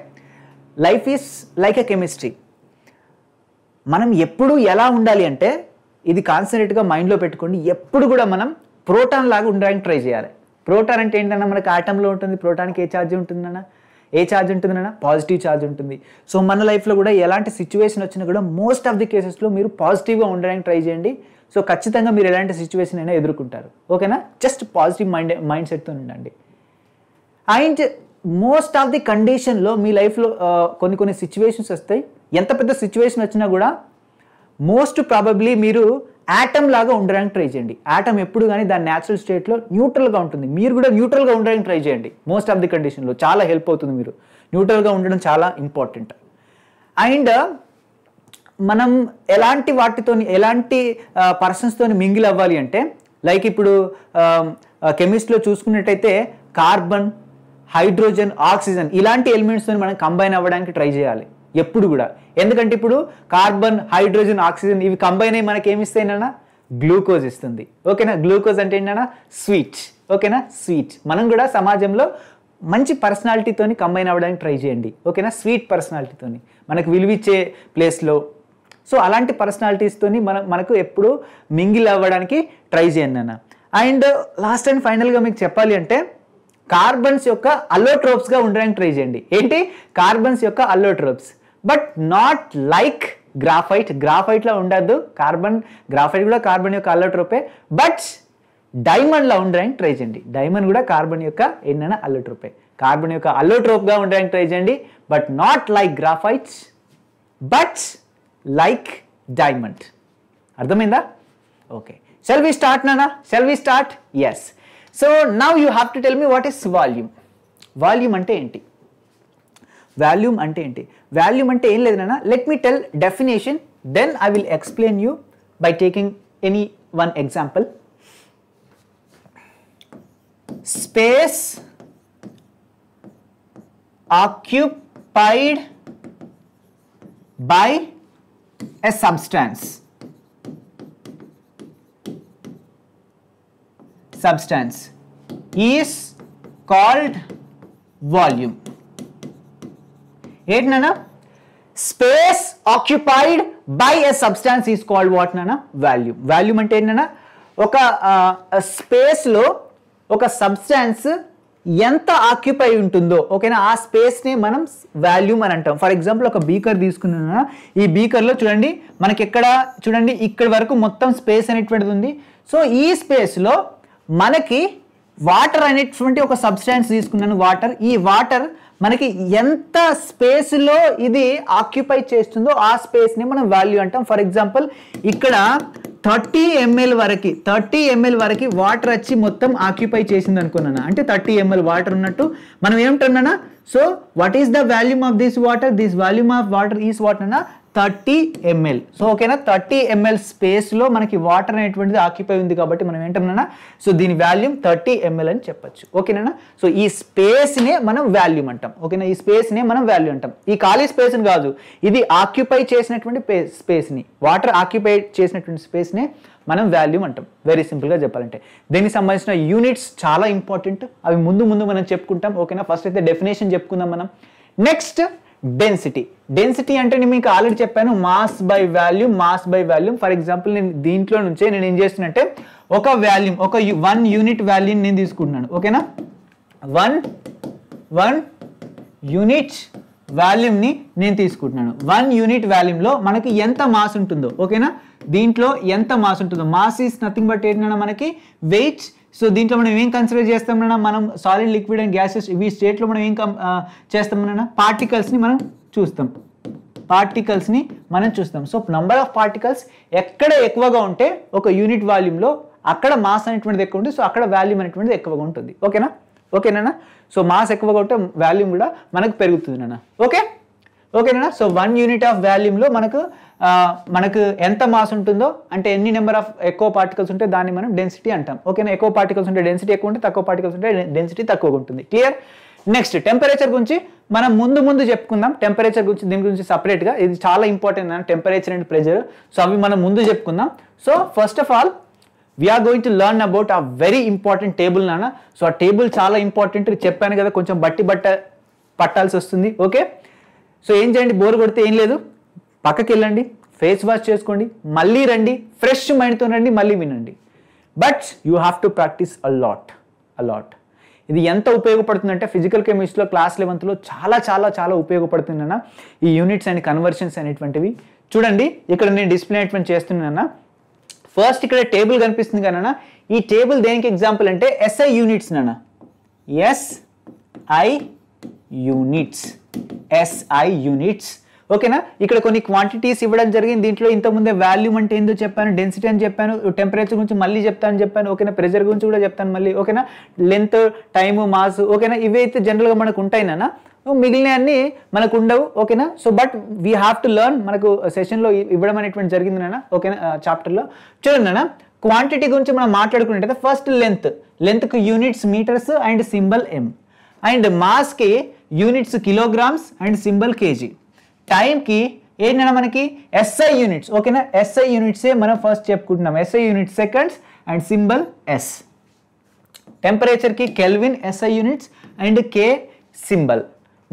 Life is like a chemistry. మనం ఎప్పుడు ఎలా ఉండాలి అంటే, ఇది కాన్సన్ట్రేట్గా మైండ్లో పెట్టుకోండి, ఎప్పుడు కూడా మనం ప్రోటాన్ లాగా ఉండడానికి ట్రై చేయాలి. ప్రోటాన్ అంటే ఏంటన్నా, మనకి ఆటంలో ఉంటుంది. ప్రోటాన్కి ఏ ఛార్జ్ ఉంటుందన్నా, పాజిటివ్ ఛార్జ్ ఉంటుంది. సో మన లైఫ్లో కూడా ఎలాంటి సిచ్యువేషన్ వచ్చినా కూడా మోస్ట్ ఆఫ్ ది కేసెస్లో మీరు పాజిటివ్గా ఉండడానికి ట్రై చేయండి. సో ఖచ్చితంగా మీరు ఎలాంటి సిచ్యువేషన్ అయినా ఎదుర్కొంటారు, ఓకేనా. జస్ట్ పాజిటివ్ మైండ్ సెట్తో ఉండండి. అండ్ మోస్ట్ ఆఫ్ ది కండిషన్లో మీ లైఫ్లో కొన్ని సిచ్యువేషన్స్ వస్తాయి. ఎంత పెద్ద సిచ్యువేషన్ వచ్చినా కూడా మోస్ట్ ప్రాబబ్లీ మీరు యాటమ్ లాగా ఉండడానికి ట్రై చేయండి. యాటమ్ ఎప్పుడు కానీ దాని న్యాచురల్ స్టేట్లో న్యూట్రల్గా ఉంటుంది. మీరు కూడా న్యూట్రల్గా ఉండడానికి ట్రై చేయండి. మోస్ట్ ఆఫ్ ది కండిషన్లో చాలా హెల్ప్ అవుతుంది. మీరు న్యూట్రల్గా ఉండడం చాలా ఇంపార్టెంట్. అండ్ మనం ఎలాంటి పర్సన్స్తోని మింగిల్ అవ్వాలి అంటే, లైక్ ఇప్పుడు కెమిస్ట్రీలో చూసుకున్నట్టయితే కార్బన్, హైడ్రోజన్, ఆక్సిజన్ ఇలాంటి ఎలిమెంట్స్తో మనం కంబైన్ అవ్వడానికి ట్రై చేయాలి ఎప్పుడు కూడా. ఎందుకంటే ఇప్పుడు కార్బన్, హైడ్రోజన్, ఆక్సిజన్ ఇవి కంబైన్ అయ్యి మనకి ఏమి ఇస్తాయినా, గ్లూకోజ్ ఇస్తుంది, ఓకేనా. గ్లూకోజ్ అంటే ఏంటన్నా, స్వీట్, ఓకేనా, స్వీట్. మనం కూడా సమాజంలో మంచి పర్సనాలిటీతోని కంబైన్ అవ్వడానికి ట్రై చేయండి, ఓకేనా. స్వీట్ పర్సనాలిటీతోని మనకు విలువిచ్చే ప్లేస్లో. సో అలాంటి పర్సనాలిటీస్తోని మనకు ఎప్పుడు మింగిల్ అవ్వడానికి ట్రై చేయండి అన్న. అండ్ లాస్ట్ అండ్ ఫైనల్గా మీకు చెప్పాలి అంటే, కార్బన్స్ యొక్క అల్లోట్రోప్స్గా ఉండడానికి ట్రై చేయండి. ఏంటి? కార్బన్స్ యొక్క అల్లోట్రోప్స్, బట్ నాట్ లైక్ గ్రాఫైట్లో ఉండద్దు. గ్రాఫైట్ కూడా కార్బన్ యొక్క అల్లోట్రోపే, బట్ డైమండ్లా ఉండడానికి ట్రై చేయండి. డైమండ్ కూడా కార్బన్ యొక్క ఏంటన్నా అల్లోట్రోపే. కార్బన్ యొక్క అల్లోట్రోప్గా ఉండడానికి ట్రై చేయండి, but not like graphites, but like diamond. అర్థమైందా? ఓకే, షల్ వి స్టార్ట్ నానా? Shall we start? Yes. So now you have to tell me what is volume. Volume అంటే ఏంటి? వాల్యూమ్ అంటే ఏంటి? వాల్యూమ్ అంటే ఏం లేదు నాన్న. Let me tell definition, then I will explain you by taking any one example. Space occupied by a substance is called volume. ఏంటి నాన్న? Space occupied by a substance is called what నాన్న? వాల్యూమ్. వాల్యూమ్ అంటే ఏంటన్నా, ఒక స్పేస్లో ఒక సబ్స్టాన్స్ ఎంత ఆక్యుపై ఉంటుందో, ఓకేనా, ఆ స్పేస్ని మనం వాల్యూమ్ అని అంటాం. ఫర్ ఎగ్జాంపుల్ ఒక బీకర్ తీసుకున్నా, ఈ బీకర్లో చూడండి మనకి ఎక్కడ చూడండి ఇక్కడ వరకు మొత్తం స్పేస్ అనేటువంటిది ఉంది. సో ఈ స్పేస్లో మనకి వాటర్ అనేటువంటి ఒక సబ్స్టాన్స్ తీసుకున్నాను, వాటర్. ఈ వాటర్ మనకి ఎంత స్పేస్లో ఇది ఆక్యుపై చేస్తుందో ఆ స్పేస్ని మనం వాల్యూ అంటాం. ఫర్ ఎగ్జాంపుల్ ఇక్కడ 30 ml వరకు వాటర్ వచ్చి మొత్తం ఆక్యుపై చేసింది అనుకున్నాను, అంటే 30 ml వాటర్ ఉన్నట్టు మనం ఏమంటున్నానా? So what is the volume of this water? This volume of water is what అన్నా? 30 ml. సో ఓకేనా, 30 ml స్పేస్లో మనకి వాటర్ అనేటువంటిది ఆక్యుపై ఉంది కాబట్టి మనం ఏంటన్నా, సో దీని వాల్యూమ్ 30 ml అని చెప్పచ్చు. ఓకేనా? సో ఈ స్పేస్నే మనం వాల్యూమ్ అంటాం. ఓకేనా, ఈ స్పేస్నే మనం వాల్యూ అంటాం. ఈ ఖాళీ స్పేస్ని కాదు, ఇది ఆక్యుపై చేసినటువంటి స్పేస్ని, వాటర్ ఆక్యుపై చేసినటువంటి స్పేస్నే మనం వాల్యూమ్ అంటాం. వెరీ సింపుల్గా చెప్పాలంటే. దీనికి సంబంధించిన యూనిట్స్ చాలా ఇంపార్టెంట్, అవి ముందు మనం చెప్పుకుంటాం. ఓకేనా, ఫస్ట్ అయితే డెఫినేషన్ చెప్పుకుందాం మనం. Next density. డెన్సిటీ అంటే నేను మీకు ఆల్రెడీ చెప్పాను, mass by volume, mass by volume. For example నేను దీంట్లో నుంచే నేను ఏం చేస్తున్నంటే ఒక వాల్యూమ్, ఒక 1 యూనిట్ వాల్యూమ్ నేను తీసుకుంటున్నాను. ఓకేనా, 1 యూనిట్ వాల్యూమ్ని నేను తీసుకుంటున్నాను. 1 యూనిట్ వాల్యూమ్లో మనకి ఎంత మాస్ ఉంటుందో, ఓకేనా, దీంట్లో ఎంత మాస్ ఉంటుందో, మాస్ ఈస్ నథింగ్ బట్ ఏంటన్నా మనకి వెయిట్. సో దీంట్లో మనం ఏం కన్సిడర్ చేస్తామన్నా, మనం సాలిడ్, లిక్విడ్ అండ్ గ్యాసెస్ ఈ స్టేట్లో మనం ఏం చేస్తామన్నా, పార్టికల్స్ని మనం చూస్తాం. సో నంబర్ ఆఫ్ పార్టికల్స్ ఎక్కడ ఎక్కువగా ఉంటే ఒక యూనిట్ వాల్యూమ్లో అక్కడ మాస్ అనేటువంటిది ఎక్కువ ఉంటుంది, సో అక్కడ వాల్యూమ్ అనేటువంటిది ఎక్కువగా ఉంటుంది. ఓకేనా? సో మాస్ ఎక్కువగా ఉంటే వాల్యూమ్ కూడా మనకు పెరుగుతుంది నాన్న. ఓకేనా? సో 1 యూనిట్ ఆఫ్ వాల్యూమ్లో మనకు ఎంత మాస్ ఉంటుందో, అంటే ఎన్ని నెంబర్ ఆఫ్ ఎక్కువ పార్టికల్స్ ఉంటే దాన్ని మనం డెన్సిటీ అంటాం. ఓకేనా, ఎక్కువ పార్టికల్స్ ఉంటే డెన్సిటీ ఎక్కువ ఉంటుంది, తక్కువ పార్టికల్స్ ఉంటే డెన్సిటీ తక్కువగా ఉంటుంది. క్లియర్? నెక్స్ట్ టెంపరేచర్ గురించి మనం ముందు చెప్పుకుందాం. టెంపరేచర్ గురించి, దీని గురించి సపరేట్గా, ఇది చాలా ఇంపార్టెంట్ అన్న, టెంపరేచర్ అండ్ ప్రెషర్. సో అవి మనం ముందు చెప్పుకుందాం. So first of all we are going to learn about a very important table నాన్న. సో ఆ టేబుల్ చాలా ఇంపార్టెంట్, చెప్పాను కదా, కొంచెం పట్టాల్సి వస్తుంది. ఓకే, సో ఏం చేయండి, బోర్ కొడితే ఏం లేదు, పక్కకి వెళ్ళండి, ఫేస్ వాష్ చేసుకోండి, మళ్ళీ రండి, ఫ్రెష్ మైండ్తో రండి, మళ్ళీ వినండి. But you have to practice a lot. ఇది ఎంత ఉపయోగపడుతుందంటే ఫిజికల్ కెమిస్ట్రీలో క్లాస్ 11లో చాలా ఉపయోగపడుతుందన్న ఈ యూనిట్స్ అండ్ కన్వర్షన్స్ అనేటువంటివి. చూడండి ఇక్కడ నేను డిస్ప్లే అనేటువంటి చేస్తున్నాను. ఫస్ట్ ఇక్కడ టేబుల్ కనిపిస్తుంది కదా, ఈ టేబుల్ దేనికి ఎగ్జాంపుల్ అంటే SI యూనిట్స్ నాన్న. SI units. ఓకేనా, ఇక్కడ కొన్ని క్వాంటిటీస్ ఇవ్వడం జరిగింది. దీంట్లో ఇంతకుముందే వాల్యూమ్ అంటే ఏందో చెప్పాను, డెన్సిటీ అని చెప్పాను, టెంపరేచర్ గురించి మళ్ళీ చెప్పాను. ఓకేనా, ప్రెషర్ గురించి కూడా చెప్తాను మళ్ళీ. ఓకేనా, లెంత్, టైము, మాస్. ఓకేనా, ఇవైతే జనరల్గా మనకు ఉంటాయి నాన్న, మిగిలిన అన్ని మనకు ఉండవు. ఓకేనా, so but we have to learn, మనకు సెషన్లో ఇవ్వడం అనేటువంటి జరిగింది నాన్న. ఓకేనా, చాప్టర్లో చూడండి నాన్న. క్వాంటిటీ గురించి మనం మాట్లాడుకున్నట్టయితే ఫస్ట్ లెంత్కి units metres and symbol M, and మాస్కి units kilograms and symbol kg. టైంకి ఏంటన్నా మనకి SI యూనిట్స్. ఓకేనా, SI యూనిట్సే మనం ఫస్ట్ చెప్పుకుంటున్నాం. SI units seconds and symbol S. టెంపరేచర్కి kelvin SI units and K symbol.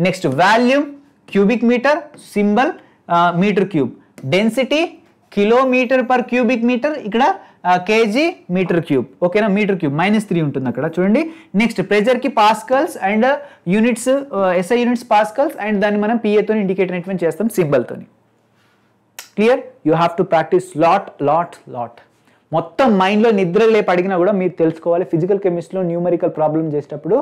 Next volume cubic metre, symbol metre cube. Density kilometre per cubic metre, ఇక్కడ kg మీటర్ క్యూబ్. ఓకేనా, మీటర్ క్యూబ్ -3 ఉంటుంది అక్కడ చూడండి. నెక్స్ట్ ప్రెజర్కి pascals and units, SI units pascals, and దాన్ని మనం PA తో ఇండికేట్ అనేటువంటి చేస్తాం సింబల్తో. Clear? You have to practise lot. మొత్తం మైండ్లో నిద్ర లేపి అడిగినా కూడా మీరు తెలుసుకోవాలి. ఫిజికల్ కెమిస్ట్రీలో న్యూమరికల్ ప్రాబ్లమ్ చేసేటప్పుడు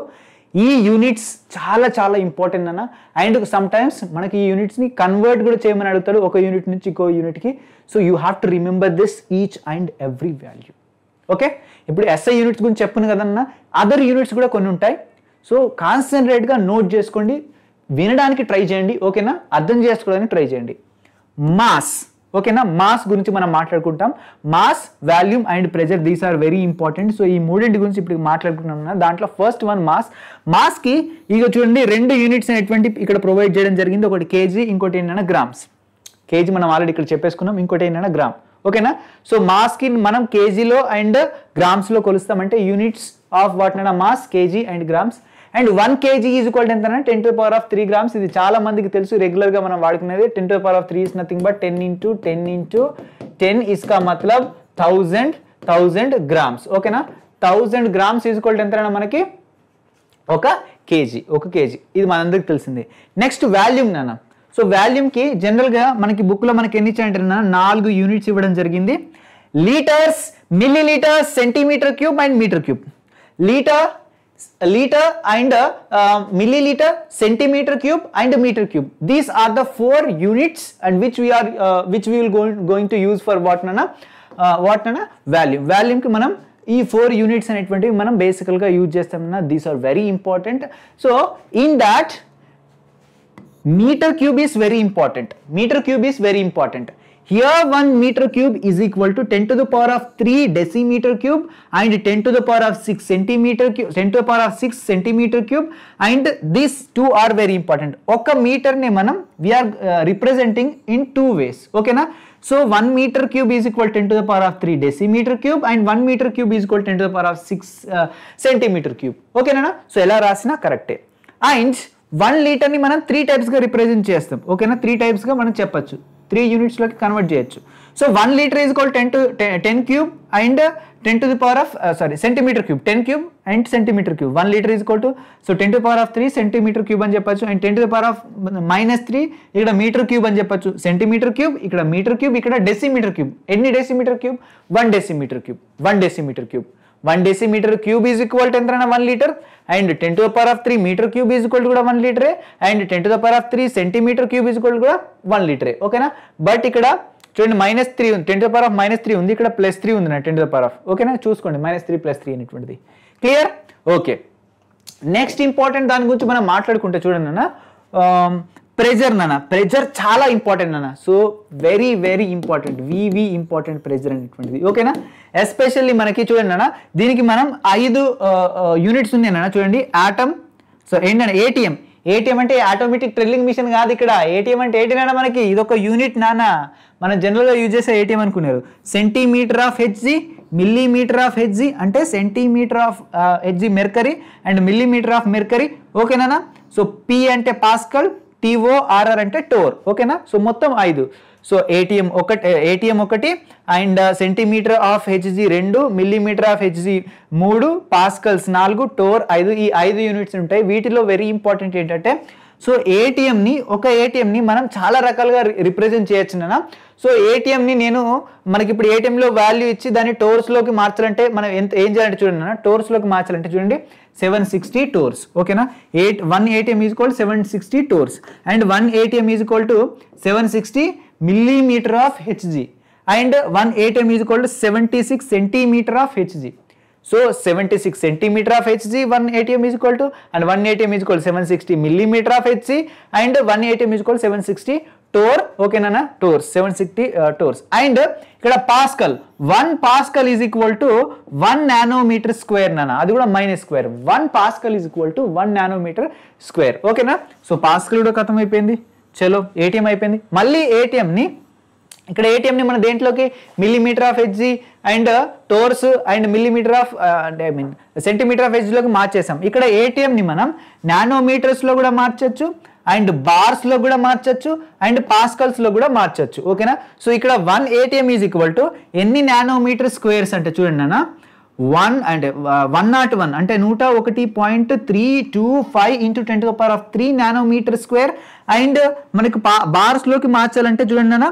ఈ యూనిట్స్ చాలా చాలా ఇంపార్టెంట్ అన్న. అండ్ సమ్ టైమ్స్ మనకి ఈ యూనిట్స్ని కన్వర్ట్ కూడా చేయమని అడుగుతాడు ఒక యూనిట్ నుంచి ఇంకో యూనిట్కి. So you have to remember this each and every value. Okay, ఇప్పుడు ఎస్ఐ యూనిట్స్ గురించి చెప్పును కదన్నా, అదర్ యూనిట్స్ కూడా కొన్ని ఉంటాయి. సో కాన్సన్ట్రేట్గా నోట్ చేసుకోండి, వినడానికి ట్రై చేయండి, ఓకేనా, అర్థం చేసుకోవడానికి ట్రై చేయండి. మాస్, ఓకేనా, మాస్ గురించి మనం మాట్లాడుకుంటాం. Mass, volume and pressure, these are very important. సో ఈ మూడింటి గురించి ఇప్పుడు మాట్లాడుకుంటున్నాం. దాంట్లో ఫస్ట్ వన్ మాస్. మాస్కి ఇక చూడండి 2 యూనిట్స్ అనేటువంటి ఇక్కడ ప్రొవైడ్ చేయడం జరిగింది. ఒకటి కేజీ, ఇంకోటి ఏంటంటే గ్రామ్స్. కేజీ మనం ఆల్రెడీ ఇక్కడ చెప్పేసుకున్నాం, ఇంకోటి ఏంటంటే గ్రామ్, ఓకేనా. సో మాస్కి మనం కేజీలో అండ్ గ్రామ్స్లో కొలుస్తామంటే యూనిట్స్ ఆఫ్ వాటిన mass KG and grams. And 1 kg is equal ఎంత 10⁻³ grams. ఇది చాలా మందికి తెలుసు, రెగ్యులర్గా మనం వాడుకునేది. 10⁻³ ఈజ్ నథింగ్ బట్ 10 × 10 × 10 ఇస్కా మతలబ్ 1000 grams, ఓకేనా. 1000 grams ఈజ్ ఈక్వల్ ఎంత మనకి 1 kg. ఇది మనందరికి తెలిసింది. నెక్స్ట్ వాల్యూమ్ నాన్న. సో వాల్యూమ్కి జనరల్గా మనకి బుక్లో మనకి ఎన్ని ఇచ్చాయంటే 4 యూనిట్స్ ఇవ్వడం జరిగింది. Litres, millilitres, centimetre cube and metre cube. liter and milliliter, centimeter cube and meter cube. These are the 4 units and which we will going to use for what nana valume ki manam ee 4 units అనేటువంటివి మనం బేసికల్ గా యూజ్ చేస్తామన్నా. These are very important. So in that meter cube is very important. Here 1 meter cube is equal to 10⁻³ decimeter cube and 10⁻⁶ centimeter cube, and these two are very important. Oka meter ne manam we are representing in 2 ways, okay na. So 1 meter cube is equal to 10⁻³ decimeter cube and 1 meter cube is equal to 10⁻⁶ centimeter cube, okay na. So ela rasina correct. And 1 liter ni మనం 3 types గా రిప్రజెంట్ చేస్తాం, ఓకేనా. 3 types గా మనం చెప్పొచ్చు, 3 యూనిట్స్ లోకి కన్వర్ట్ చేయొచ్చు. So 1 litre is equal 10 cube and 10⁻⁷ centimetre cube, 10 cube and centimetre cube. 1 litre is equal to so 10⁻³ centimetre cube అని చెప్పొచ్చు. అండ్ 10⁻⁻³ ఇక్కడ మీటర్ క్యూబ్ అని చెప్పొచ్చు. సెంటీమీటర్ క్యూబ్, ఇక్కడ మీటర్ క్యూబ్, ఇక్కడ డెసిమీటర్ క్యూబ్. ఎన్ని decimetre cube? 1 decimetre cube. 1 decimeter cube is equal to 1 liter and 10⁻³ meter cube is equal to 1 liter and 10⁻³ centimeter cube is equal to 1 liter, ఓకేనా. బట్ ఇక్కడ చూడండి -3 ఉంది, 10⁻³ ఉంది, ఇక్కడ +3 ఉంది నా 10⁻, ఓకేనా. చూసుకోండి -3 +3 అనేటువంటిది. క్లియర్? ఓకే. నెక్స్ట్ ఇంపార్టెంట్ దాని గురించి మనం మాట్లాడుకుంటే చూడండి అన్న, ప్రెజర్ నాన్న. ప్రెజర్ చాలా ఇంపార్టెంట్ నాన్న. So very very important, important pressure అనేటువంటిది, ఓకేనా. ఎస్పెషల్లీ మనకి చూడండి అన్న, దీనికి మనం 5 యూనిట్స్ ఉన్నాయి అన్న. చూడండి ఆటమ్. సో ఏంటంటే ఏటీఎం అంటే ఆటోమేటిక్ డ్రిల్లింగ్ మిషన్ కాదు. ఇక్కడ ఏటీఎం అంటే ఏంటన్నా మనకి ఇదొక యూనిట్ నాన్న. మనం జనరల్గా యూజ్ చేసే ఏటీఎం అనుకున్నారు. Centimetre of Hg, millimetre of Hg అంటే centimetre of Hg mercury and millimetre of mercury, ఓకేనా. సో పి అంటే పాస్కల్, TORR అంటే టోర్, ఓకేనా. సో మొత్తం 5. సో ఏటీఎం ఒకటి and centimetre of Hg 2, millimetre of Hg 3, pascals 4, torr 5. ఈ 5 యూనిట్స్ ఉంటాయి. వీటిలో వెరీ ఇంపార్టెంట్ ఏంటంటే, సో ఒక ఏటీఎంని మనం చాలా రకాలుగా రిప్రజెంట్ చేయొచ్చు అన్న. సో ఏటీఎంని మనకి ఇప్పుడు ఏటీఎంలో వాల్యూ ఇచ్చి దాన్ని టోర్స్లోకి మార్చాలంటే మనం ఏం చేయాలంటే చూడండి అన్న, టోర్స్లోకి మార్చాలంటే చూడండి 760 టోర్స్, ఓకేనా. 1 ATM is equal 760 torrs and 1 ATM is equal to 760 millimeter of Hg and 1 ATM is equal to 76 centimeter of Hg. So 76 centimeter of Hg 1 ATM is equal to, and 1 ATM is equal to 760 millimeter of Hg and 1 ATM is equal to 760 torr, okay nana, torrs, 760 torrs. And ikkada Pascal, 1 Pascal is equal to 1 nanometer square nana, adi kuda minus square. 1 Pascal is equal to 1 nanometer square, okay na. So Pascal kuda khatam అయిపోయింది. చలో ఏటీఎం అయిపోయింది. మళ్ళీ ఏటీఎంని ఇక్కడ ఏటీఎంని మన దేంట్లోకి millimetre of Hg and torrs and millimetre of centimetre of హెచ్జీలోకి మార్చేసాం. ఇక్కడ ఏటీఎంని మనం నానోమీటర్స్లో కూడా మార్చచ్చు అండ్ బార్స్లో కూడా మార్చచ్చు అండ్ పాస్కల్స్లో కూడా మార్చచ్చు, ఓకేనా. సో ఇక్కడ 1 ATM ఈజ్ ఈక్వల్ టు ఎన్ని నానోమీటర్ స్క్వేర్స్ అంటే చూడండి అన్న, 1 అంటే 101 అంటే 101.325 ఇంటూ 10⁻³ నానోమీటర్ స్క్వేర్. అండ్ మనకు బార్స్లోకి మార్చాలంటే చూడండి అన్న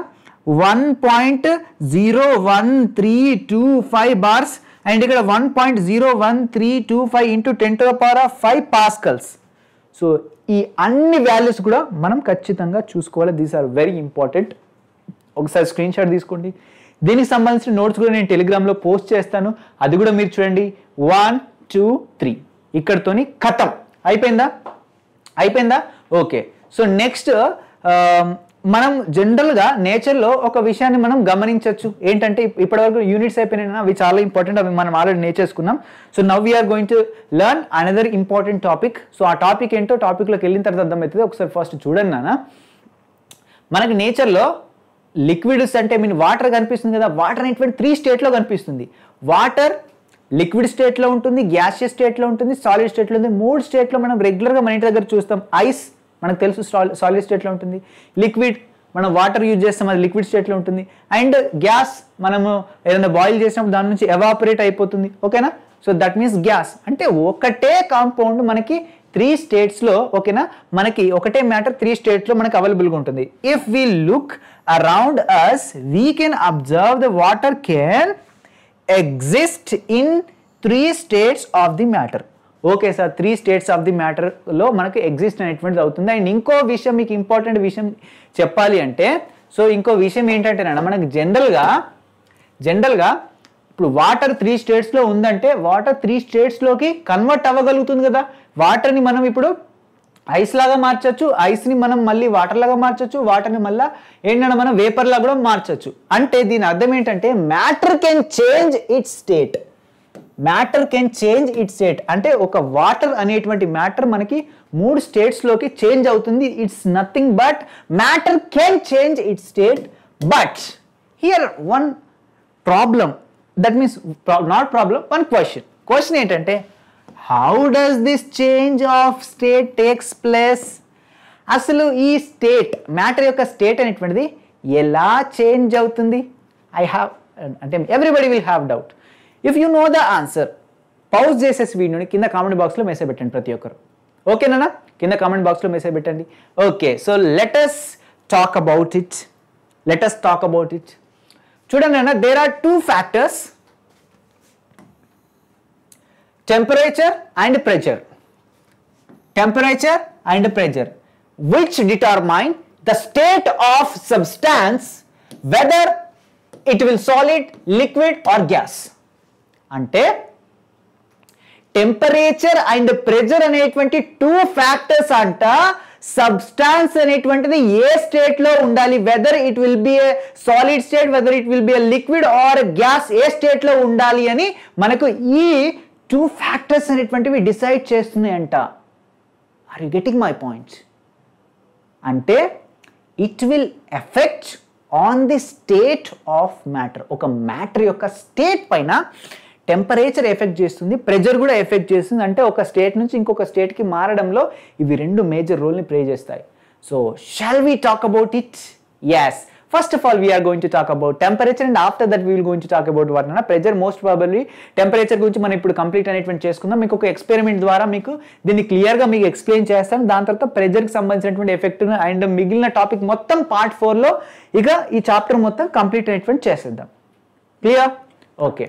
1.01325 bars అండ్ ఇక్కడ 1.01325 into 10 to the power of 5 pascals. సో ఈ అన్ని వాల్యూస్ కూడా మనం ఖచ్చితంగా చూసుకోవాలి. These are very important. ఒకసారి స్క్రీన్ షాట్ తీసుకోండి. దీనికి సంబంధించిన నోట్స్ కూడా నేను టెలిగ్రామ్లో పోస్ట్ చేస్తాను, అది కూడా మీరు చూడండి. 1 2 3 ఇక్కడతోని ఖతం అయిపోయిందా? ఓకే. సో నెక్స్ట్ మనం జనరల్గా నేచర్లో ఒక విషయాన్ని మనం గమనించవచ్చు. ఏంటంటే ఇప్పటివరకు యూనిట్స్ అయిపోయినా అవి చాలా ఇంపార్టెంట్, అవి మనం ఆల్రెడీ నేర్చేసుకున్నాం. So now we are going to learn another important topic. సో ఆ టాపిక్ ఏంటో టాపిక్లోకి వెళ్ళిన తర్వాత అర్థమవుతుంది. ఒకసారి ఫస్ట్ చూడండి నాన్న, మనకి నేచర్లో లిక్విడ్స్ అంటే వాటర్ కనిపిస్తుంది కదా. వాటర్ అనేటువంటి 3 స్టేట్లో కనిపిస్తుంది. వాటర్ లిక్విడ్ స్టేట్లో ఉంటుంది, గ్యాసియస్ స్టేట్లో ఉంటుంది, సాలిడ్ స్టేట్లో ఉంటుంది. 3 స్టేట్లో మనం రెగ్యులర్గా మన ఇంటి దగ్గర చూస్తాం. ఐస్ మనకు తెలుసు సాలిడ్ స్టేట్లో ఉంటుంది. లిక్విడ్ మనం వాటర్ యూజ్ చేస్తాం, అది లిక్విడ్ స్టేట్లో ఉంటుంది. అండ్ గ్యాస్ మనము ఏదైనా బాయిల్ చేసినప్పుడు దాని నుంచి ఎవాపరేట్ అయిపోతుంది. ఓకేనా? సో దట్ మీన్స్ గ్యాస్ అంటే ఒకటే కాంపౌండ్ మనకి 3 స్టేట్స్లో, ఓకేనా, మనకి ఒకటే మ్యాటర్ 3 స్టేట్స్లో మనకి అవైలబుల్గా ఉంటుంది. If we look around us we can observe the water can exist in 3 states of the matter. Okay sir, 3 states of the మ్యాటర్లో మనకు ఎగ్జిస్ట్ అనేటువంటిది అవుతుంది. అండ్ ఇంకో విషయం, మీకు ఇంపార్టెంట్ విషయం చెప్పాలి అంటే, సో ఇంకో విషయం ఏంటంటే మనకు జనరల్గా ఇప్పుడు వాటర్ 3 స్టేట్స్లో ఉందంటే వాటర్ 3 స్టేట్స్లోకి కన్వర్ట్ అవ్వగలుగుతుంది కదా. వాటర్ని మనం ఇప్పుడు ఐస్ లాగా మార్చచ్చు, ఐస్ని మనం మళ్ళీ వాటర్ లాగా మార్చచ్చు, వాటర్ని మళ్ళీ ఏంటంటే మనం వేపర్ లాగా కూడా మార్చచ్చు. అంటే దీని అర్థం ఏంటంటే matter can change its state. అంటే ఒక వాటర్ అనేటువంటి మ్యాటర్ మనకి 3 స్టేట్స్లోకి చేంజ్ అవుతుంది. It's nothing but matter can change its state. But here one problem, that means not problem, one question ఏంటంటే how does this change of state takes place? అసలు ఈ స్టేట్, మ్యాటర్ యొక్క స్టేట్ అనేటువంటిది ఎలా చేంజ్ అవుతుంది? అంటే everybody will have doubt. If you know the answer, pause చేసేసి వీడియోని కింద కామెంట్ బాక్స్లో మెసేజ్ పెట్టండి ప్రతి ఒక్కరు. ఓకేనా? కింద కామెంట్ బాక్స్లో మెసేజ్ పెట్టండి. Okay, so let us talk about it. చూడండి అన్న, there are 2 factors, temperature and pressure, which determine the state of substance, whether it will solid, liquid or gas. అంటే టెంపరేచర్ అండ్ ప్రెషర్ అనేటువంటి 2 ఫ్యాక్టర్స్ అంట సబ్స్టాన్స్ అనేటువంటిది ఏ స్టేట్ లో ఉండాలి, whether it will be a solid state, whether it will be a liquid or gas, ఏ స్టేట్ లో ఉండాలి అని మనకు ఈ 2 ఫ్యాక్టర్స్ అనేటువంటివి డిసైడ్ చేస్తున్నాయంట. Are you getting my point? అంటే it will effect on the state of matter. ఒక మ్యాటర్ యొక్క స్టేట్ పైన టెంపరేచర్ ఎఫెక్ట్ చేస్తుంది, ప్రెషర్ కూడా ఎఫెక్ట్ చేస్తుంది. అంటే ఒక స్టేట్ నుంచి ఇంకొక స్టేట్కి మారడంలో ఇవి 2 మేజర్ రోల్ని ప్లే చేస్తాయి. So shall we talk about it? Yes. First of all we are going to talk about temperature and after that we'll going to talk about what అన్న ప్రెషర్. మోస్ట్ ప్రాబబ్లీ టెంపరేచర్ గురించి మనం ఇప్పుడు కంప్లీట్ అనేటువంటి చేసుకుందాం. మీకు ఒక ఎక్స్పెరిమెంట్ ద్వారా మీకు దీన్ని క్లియర్గా మీకు ఎక్స్ప్లెయిన్ చేస్తాను. దాని తర్వాత ప్రెషర్కి సంబంధించినటువంటి ఎఫెక్ట్ అండ్ మిగిలిన టాపిక్ మొత్తం పార్ట్ 4లో ఇక ఈ చాప్టర్ మొత్తం కంప్లీట్ అనేటువంటి చేసేద్దాం. క్లియర్? ఓకే,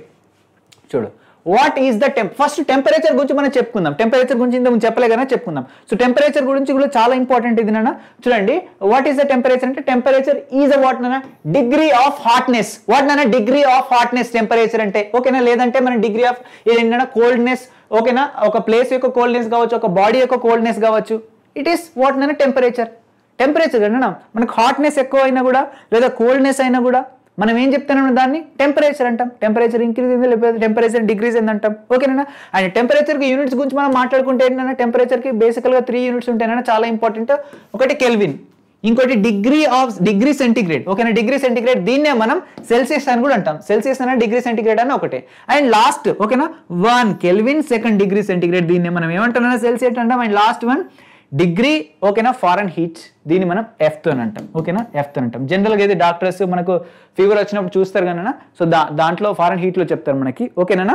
చూడు, what is the first temperature గురించి మనం చెప్పుకుందాం. టెంపరేచర్ గురించి ఇంత చెప్పలే కదా, చెప్పుకుందాం. సో టెంపరేచర్ గురించి కూడా చాలా ఇంపార్టెంట్ ఇది నాన్న. చూడండి, వాట్ ఈస్ ద టెంపరేచర్ అంటే టెంపరేచర్ ఈజ్ వాట్ నాన్న, డిగ్రీ ఆఫ్ హాట్నెస్. వాట్ నాన్న, డిగ్రీ ఆఫ్ హాట్నెస్ టెంపరేచర్ అంటే. ఓకేనా? లేదంటే మన డిగ్రీ ఆఫ్ ఏంటన్నా కోల్డ్నెస్. ఓకేనా? ఒక ప్లేస్ యొక్క కోల్డ్నెస్ కావచ్చు, ఒక బాడీ యొక్క కోల్డ్నెస్ కావచ్చు. ఇట్ ఈస్ వాట్ నాన్న, టెంపరేచర్. టెంపరేచర్ అన్నా మనకు హాట్నెస్ ఎక్కువ అయినా కూడా లేదా కోల్డ్నెస్ అయినా కూడా మనం ఏం చెప్తున్నాం, దాన్ని టెంపరేచర్ అంటాం. టెంపరేచర్ ఇంక్రీజ్ అయింది లేకపోతే టెంపరేచర్ డిగ్రీజ్ అయింది అంటాం. ఓకేనా? అండ్ టెంపరేచర్కి యూనిట్స్ గురించి మనం మాట్లాడుకుంటే ఏంటన్నా, టెంపరేచర్కి బేసికల్గా 3 యూనిట్స్ ఉంటాయన్నా, చాలా ఇంపార్టెంట్. ఒకటి కెల్విన్, ఇంకోటి డిగ్రీ సెంటిగ్రేడ్. ఓకేనా? డిగ్రీ సెంటిగ్రేడ్, దీన్నే మనం సెల్సియస్ అని కూడా అంటాం. సెల్సియస్ అన్న డిగ్రీ సెంటిగ్రేడ్ అని ఒకటే. అండ్ లాస్ట్, ఓకేనా, 1 కెల్విన్, సెకండ్ డిగ్రీ సెంటిగ్రేడ్, దీన్నే మనం ఏమంటాం, సెల్సియస్ అంటాం. అండ్ లాస్ట్ 1 డిగ్రీ, ఓకేనా, ఫారెన్ హీట్, దీన్ని మనం ఎఫ్తో అంటాం. ఓకేనా? ఎఫ్తో అంటాం. జనరల్గా అయితే డాక్టర్స్ మనకు ఫీవర్ వచ్చినప్పుడు చూస్తారు కన్నా, సో దాంట్లో ఫారెన్ హీట్లో చెప్తారు మనకి. ఓకేనా?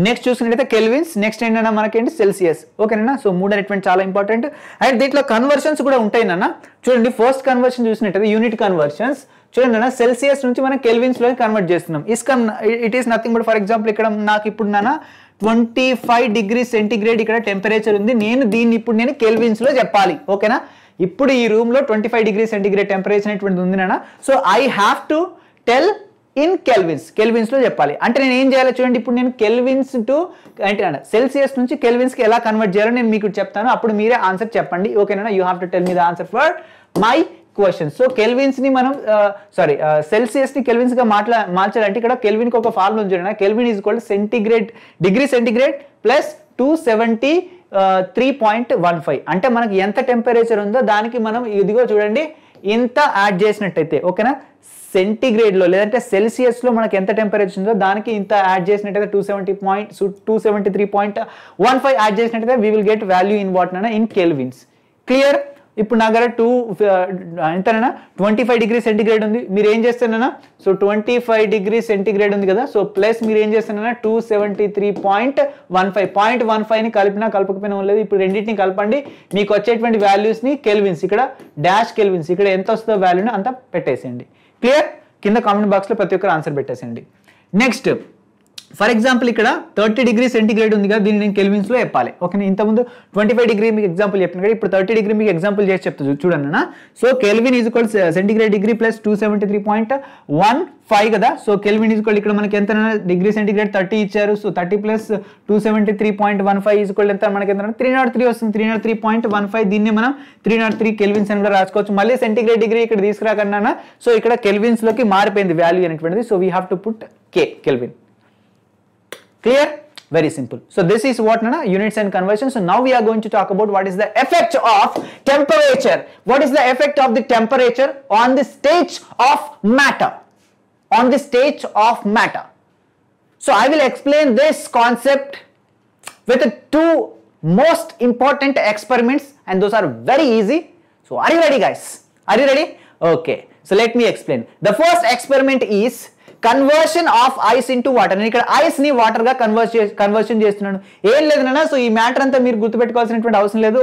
నెక్స్ట్ చూసుకున్నట్టయితే కెల్విన్స్, నెక్స్ట్ ఏంటన్నా మనకేంటి సెల్సియస్. ఓకేనా, సో 3 అనేటువంటి చాలా ఇంపార్టెంట్. అండ్ దీంట్లో కన్వర్షన్స్ కూడా ఉంటాయి నాన్న. చూడండి, ఫస్ట్ కన్వర్షన్ చూసినట్టయితే యూనిట్ కన్వర్షన్స్. చూడండి నాన్న, సెల్సియస్ నుంచి మనం కెల్విన్స్ లో కన్వర్ట్ చేస్తున్నాం. It is nothing but for example ఇక్కడ నాకు ఇప్పుడు నాన్న 25 డిగ్రీ సెంటిగ్రేడ్ ఇక్కడ టెంపరేచర్ ఉంది. దీన్ని ఇప్పుడు నేను కెల్విన్స్ లో చెప్పాలి. ఓకేనా, ఇప్పుడు ఈ రూమ్ లో 25 డిగ్రీ సెంటిగ్రేడ్ టెంపరేచర్ అనేటువంటిది ఉంది నాన్న. So I have to tell in kelvins లో చెప్పాలి. అంటే నేను ఏం చేయాలో చూడండి, ఇప్పుడు నేను కెల్విన్స్ టు అంటే సెల్సియస్ నుంచి కెల్విన్స్ కి ఎలా కన్వర్ట్ చేయాలో నేను మీకు చెప్తాను, అప్పుడు మీరే ఆన్సర్ చెప్పండి. ఓకేనా, you have to tell me the answer for my question. So kelvins ని మనం సెల్సియస్ ని కెల్విన్స్ గా మార్చాలంటే ఇక్కడ కెల్విన్ కి ఒక ఫార్ములా ఉంది చూడండి. Kelvin is equal centigrade degree centigrade plus 273.15. అంటే మనకి ఎంత టెంపరేచర్ ఉందో దానికి మనం ఇదిగో చూడండి ఇంత యాడ్ చేసినట్టయితే, ఓకేనా, సెంటిగ్రేడ్ లో లేదంటే సెల్సియస్ లో మనకి ఎంత టెంపరేచర్ ఉందో దానికి ఇంత యాడ్ చేసినట్టయితే 273.15 యాడ్ చేసినట్టయితే we will get value in what నాన్న, ఇన్ కెల్విన్స్. క్లియర్? ఇప్పుడు నా దగ్గర ఎంతనా 25 డిగ్రీ సెంటిగ్రేడ్ ఉంది. మీరు ఏం చేస్తారన్నా, సో 25 డిగ్రీ సెంటిగ్రేడ్ ఉంది కదా, సో ప్లస్ మీరు ఏం చేస్తారన్నా 273.15 ని కలిపినా కలపకపోయినా లేదు. ఇప్పుడు రెండింటిని కలపండి, మీకు వచ్చేటువంటి వాల్యూస్ ని కెల్విన్స్, ఇక్కడ డాష్ కెల్విన్స్, ఇక్కడ ఎంత వస్తుందో వాల్యూని అంతా పెట్టేసేయండి. క్లియర్? కింద కామెంట్ బాక్స్ లో ప్రతి ఒక్కరు ఆన్సర్ పెట్టేసేయండి. నెక్స్ట్ ఫర్ ఎగ్జాంపుల్ ఇక్కడ 30 డిగ్రీ సెంటిగ్రేడ్ ఉంది కదా, దీన్ని నేను కెల్విన్స్ లో చెప్పాలి. ఓకే, ఇంతకుముందు 25 డిగ్రీ మీకు ఎగ్జాంపుల్ చెప్పిన కదా, ఇప్పుడు 30 డిగ్రీ మీకు ఎగ్జాంపుల్ చేసి చెప్తా చూడండి అన్న. So kelvin is equal centigrade degree plus 273.15 కదా. సో కెల్విన్ ఈజ్ ఈక్వల్ ఇక్కడ మనకి ఎంత డిగ్రీ సెంటిగ్రేడ్ 30 ఇచ్చారు. సో 30 ప్లస్ 273.15 ఈజ్ ఈక్వల్ ఎంత మనకి ఎంత 303 వస్తుంది. 303.15 దీన్ని మనం 303 కెల్విన్స్ అని కూడా రాసుకోవచ్చు. మళ్ళీ సెంటిగ్రేడ్ డిగ్రీ ఇక్కడ తీసుకురాకన్నా, సో ఇక్కడ కెల్విన్స్ లోకి మారిపోయింది వాల్యూ అనేటువంటిది. So we have to put kelvin. Clear? Very simple. So this is what nana units and conversions. So now we are going to talk about what is the effect of temperature. What is the effect of the temperature on the state of matter? On the state of matter. So I will explain this concept with the two most important experiments, and those are very easy. So are you ready, guys? Are you ready? Okay. So let me explain. The first experiment is conversion of ice into water. నేను ఇక్కడ ఐస్ ని వాటర్ గా కన్వర్షన్ చేస్తున్నాను. ఏం లేదు నాన్న, సో ఈ మ్యాటర్ అంతా మీరు గుర్తుపెట్టుకోవాల్సినటువంటి అవసరం లేదు.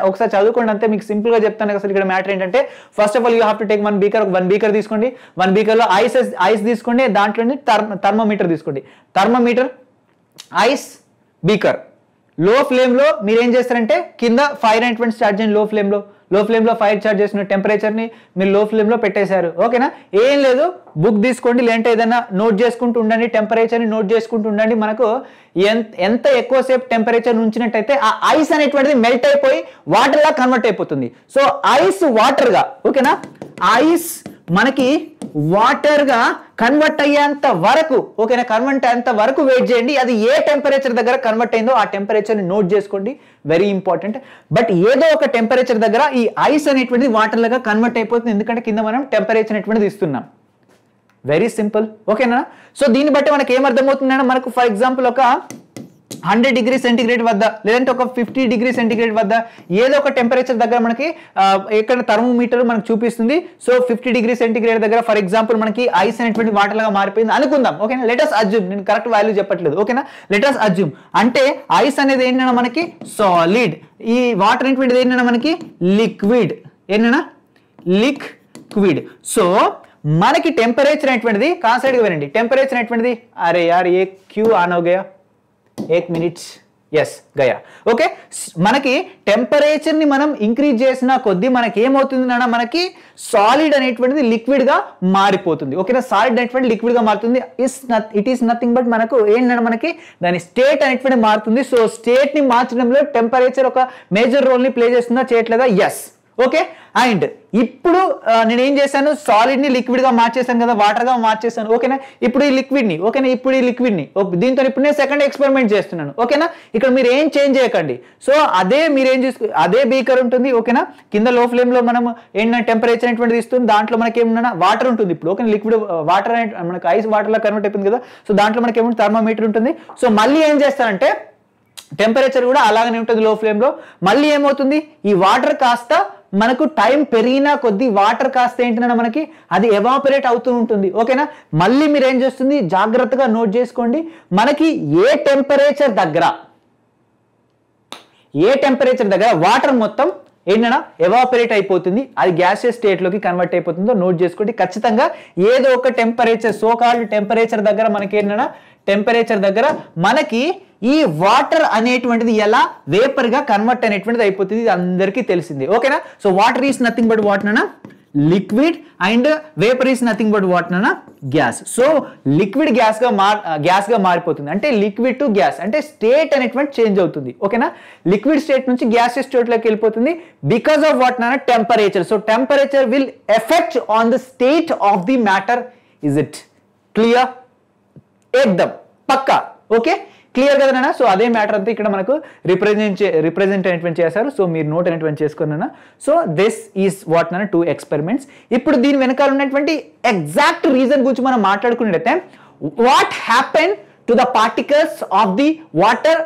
ఒకసారి చదువుకోండి అంతే, మీకు సింపుల్ గా చెప్తాను. అసలు ఇక్కడ మ్యాటర్ ఏంటంటే, first of all you have to take one beaker తీసుకోండి. వన్ బీకర్ లో ఐస్ తీసుకోండి, దాంట్లో థర్మోమీటర్ తీసుకోండి. Thermometer, ice, beaker. లో ఫ్లేమ్ లో మీరు ఏం చేస్తారంటే కింద ఫైర్ అనేటువంటి స్టార్ట్ చేయండి. లో ఫ్లేమ్ లో ఫైర్ చార్జ్ చేసిన టెంపరేచర్ ని మీరు లో ఫ్లేమ్ లో పెట్టేశారు. ఓకేనా, ఏం లేదు, బుక్ తీసుకోండి, లేదంటే ఏదైనా నోట్ చేసుకుంటూ ఉండండి, టెంపరేచర్ ని నోట్ చేసుకుంటూ ఉండండి. మనకు ఎంత ఎక్కువసేపు టెంపరేచర్ ఉంచినట్టయితే ఆ ఐస్ అనేటువంటిది మెల్ట్ అయిపోయి వాటర్ గా కన్వర్ట్ అయిపోతుంది. సో ఐస్ వాటర్ గా, ఓకేనా, ఐస్ మనకి వాటర్ గా కన్వర్ట్ అయ్యేంత వరకు, ఓకేనా, కన్వర్ట్ అయ్యేంత వరకు వెయిట్ చేయండి. అది ఏ టెంపరేచర్ దగ్గర కన్వర్ట్ అయిందో ఆ టెంపరేచర్ ని నోట్ చేసుకోండి, వెరీ ఇంపార్టెంట్. బట్ ఏదో ఒక టెంపరేచర్ దగ్గర ఈ ఐస్ అనేటువంటిది వాటర్ లాగా కన్వర్ట్ అయిపోతుంది, ఎందుకంటే కింద మనం టెంపరేచర్ అనేటువంటిది ఇస్తున్నాం. Very simple. ఓకేనా, సో దీన్ని బట్టి మనకి ఏమర్థమవుతుందన్నా, మనకు ఫర్ ఎగ్జాంపుల్ ఒక 100 డిగ్రీ సెంటిగ్రేడ్ వద్ద లేదంటే ఒక 50 డిగ్రీ సెంటిగ్రేడ్ వద్ద ఏదో ఒక టెంపరేచర్ దగ్గర మనకి ఇక్కడ థర్మోమీటర్ మనకు చూపిస్తుంది. సో 50 డిగ్రీ సెంటిగ్రేడ్ దగ్గర ఫర్ ఎగ్జాంపుల్ మనకి ఐస్ అనేటువంటి వాటర్ లాగా మారిపోయింది అనుకుందాం. ఓకేనా, లెట్ us అజ్యూమ్, నేను కరెక్ట్ వాల్యూ చెప్పట్లేదు. ఓకేనా, లెట్ us అజ్యూమ్ అంటే ఐస్ అనేది ఏంటన్నా మనకి సాలిడ్, ఈ వాటర్ అనేటువంటిది ఏంటన్నా మనకి లిక్విడ్. ఏంటన్నా లిక్విడ్. సో మనకి టెంపరేచర్ అనేటువంటిది కాన్సైడ్గా వినండి, టెంపరేచర్ అనేటువంటిది అరే యార్ ఏ క్యూ ఆన్ హో గయా 1 minute, ఎస్ గయా. ఓకే, మనకి టెంపరేచర్ ని మనం ఇంక్రీజ్ చేసిన కొద్దీ మనకి ఏమవుతుంది నాన్న, మనకి సాలిడ్ అనేటువంటిది లిక్విడ్ గా మారిపోతుంది. ఓకేనా, సాలిడ్ అనేటువంటి లిక్విడ్ గా మారుతుంది. ఇట్ ఈస్ నథింగ్ బట్ మనకు ఏంటంటే మనకి దాని స్టేట్ అనేటువంటి మారుతుంది. సో స్టేట్ ని మార్చడంలో టెంపరేచర్ ఒక మేజర్ రోల్ ని ప్లే చేస్తుందా, చేయట్లేదా? ఎస్. ఓకే, అండ్ ఇప్పుడు నేను ఏం చేశాను, సాలిడ్ ని లిక్విడ్ గా మార్చేసాను కదా, వాటర్ గా మార్చేసాను. ఓకేనా, ఇప్పుడు ఈ లిక్విడ్ ని, ఓకేనా, ఇప్పుడు ఈ లిక్విడ్ ని దీంతో ఇప్పుడు నేను సెకండ్ ఎక్స్పెరిమెంట్ చేస్తున్నాను. ఓకేనా, ఇక్కడ మీరు ఏం చేంజ్ చేయకండి. సో అదే మీరు ఏం అదే బీకర్ ఉంటుంది. ఓకేనా, కింద లో ఫ్లేమ్ లో మనం ఏంటంటే టెంపరేచర్ అనేటువంటిది ఇస్తుంది, దాంట్లో మనకి ఏమన్నా వాటర్ ఉంటుంది. ఇప్పుడు ఓకే, లిక్విడ్ వాటర్ మనకి ఐస్ వాటర్ లా కన్వర్ట్ అయిపోయింది కదా. సో దాంట్లో మనకి ఏముంటుంది, థర్మోమీటర్ ఉంటుంది. సో మళ్ళీ ఏం చేస్తారంటే టెంపరేచర్ కూడా అలాగనే ఉంటుంది లో ఫ్లేమ్ లో. మళ్ళీ ఏమవుతుంది, ఈ వాటర్ కాస్త మనకు టైం పెరిగినా కొద్దీ వాటర్ కాస్త ఏంటన్నా మనకి అది ఎవాపరేట్ అవుతూ ఉంటుంది. ఓకేనా, మళ్ళీ మీరు ఏం చేస్తుంది జాగ్రత్తగా నోట్ చేసుకోండి. మనకి ఏ టెంపరేచర్ దగ్గర వాటర్ మొత్తం ఏంటన్నా ఎవాపరేట్ అయిపోతుంది, అది గ్యాసియస్ స్టేట్లోకి కన్వర్ట్ అయిపోతుందో నోట్ చేసుకోండి. ఖచ్చితంగా ఏదో ఒక టెంపరేచర్, సో కాల్డ్ టెంపరేచర్ దగ్గర మనకి ఏంటన్నా మనకి ఈ వాటర్ అనేటువంటిది ఎలా వేపర్ గా కన్వర్ట్ అనేటువంటిది అయిపోతుంది. ఇది అందరికీ తెలిసింది. ఓకేనా, so water is nothing but what అన్నా liquid and vapour is nothing but what అన్నా గ్యాస్. సో లిక్విడ్ గ్యాస్ గా మారిపోతుంది. అంటే లిక్విడ్ టు గ్యాస్ అంటే స్టేట్ అనేటువంటి చేంజ్ అవుతుంది. ఓకేనా, లిక్విడ్ స్టేట్ నుంచి గ్యాసియస్ స్టేట్ లోకి వెళ్ళిపోతుంది బికాస్ ఆఫ్ వాట్ అన్నా temperature. So temperature will effect on the state of the matter. Is it clear? ఏకదమ్ పక్కా. ఓకే, క్లియర్ కదా? సో అదే మ్యాటర్ అంతా ఇక్కడ మనకు రిప్రజెంట్ అనేటువంటి చేశారు. సో మీరు నోట్ అనేటువంటి చేసుకున్నా. సో దిస్ ఈస్ వాట్ అన్న 2 ఎక్స్పెరిమెంట్స్. ఇప్పుడు దీని వెనకాల ఉన్నటువంటి ఎగ్జాక్ట్ రీజన్ గురించి మనం మాట్లాడుకున్నట్లయితే what happen to the particles of the water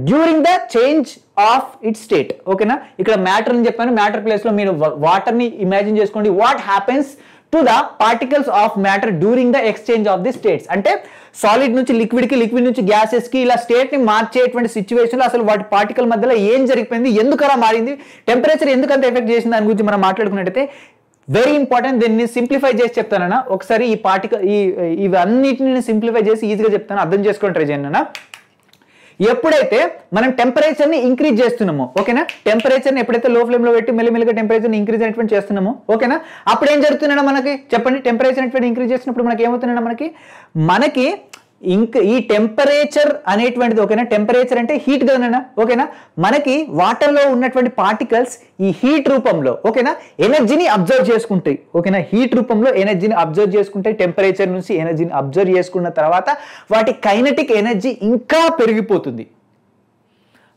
during the change of it state. ఓకేనా, ఇక్కడ మ్యాటర్ అని చెప్పాను, మ్యాటర్ ప్లేస్ లో మీరు వాటర్ ని ఇమాజిన్ చేసుకోండి. What happens to the particles of matter during the exchange of the states. అంటే సాలిడ్ నుంచి లిక్విడ్ కి, లిక్విడ్ నుంచి గ్యాసెస్ కి ఇలా స్టేట్ ని మార్చేటువంటి సిచ్యువేషన్ లో అసలు వాటి పార్టికల్ మధ్యలో ఏం జరిగిపోయింది, ఎందుకు అలా మారింది, టెంపరేచర్ ఎందుకు అంత ఎఫెక్ట్ చేసింది దాని గురించి మనం మాట్లాడుకున్నట్టయితే వెరీ ఇంపార్టెంట్. దీన్ని సింప్లిఫై చేసి చెప్తానన్నా. ఒకసారి ఈ ఇవన్నిటిని సింప్లిఫై చేసి ఈజీగా చెప్తాను, అర్థం చేసుకొని ట్రై చేయండి అన్న. ఎప్పుడైతే మనం టెంపరేచర్ ని ఇంక్రీజ్ చేస్తున్నామో, ఓకేనా, టెంపరేచర్ ని ఎప్పుడైతే లో ఫ్లేమ్ లో పెట్టి మెల్లిమెల్లిగా టెంపరేచర్ ని ఇంక్రీజ్ అనేటువంటి చేస్తున్నామో, ఓకేనా, అప్పుడు ఏం జరుగుతుందన్నా మనకి చెప్పండి. టెంపరేచర్ అనేటువంటి ఇంక్రీజ్ చేసినప్పుడు మనకి ఏమవుతుందన్నా మనకి ఈ టెంపరేచర్ అనేటువంటిది, ఓకేనా, టెంపరేచర్ అంటే హీట్ కదన్నా. ఓకేనా, మనకి వాటర్ లో ఉన్నటువంటి పార్టికల్స్ ఈ హీట్ రూపంలో, ఓకేనా, ఎనర్జీని అబ్జర్వ్ చేసుకుంటాయి. ఓకేనా, హీట్ రూపంలో ఎనర్జీని అబ్జర్వ్ చేసుకుంటాయి. టెంపరేచర్ నుంచి ఎనర్జీని అబ్జర్వ్ చేసుకున్న తర్వాత వాటి కైనెటిక్ ఎనర్జీ ఇంకా పెరిగిపోతుంది.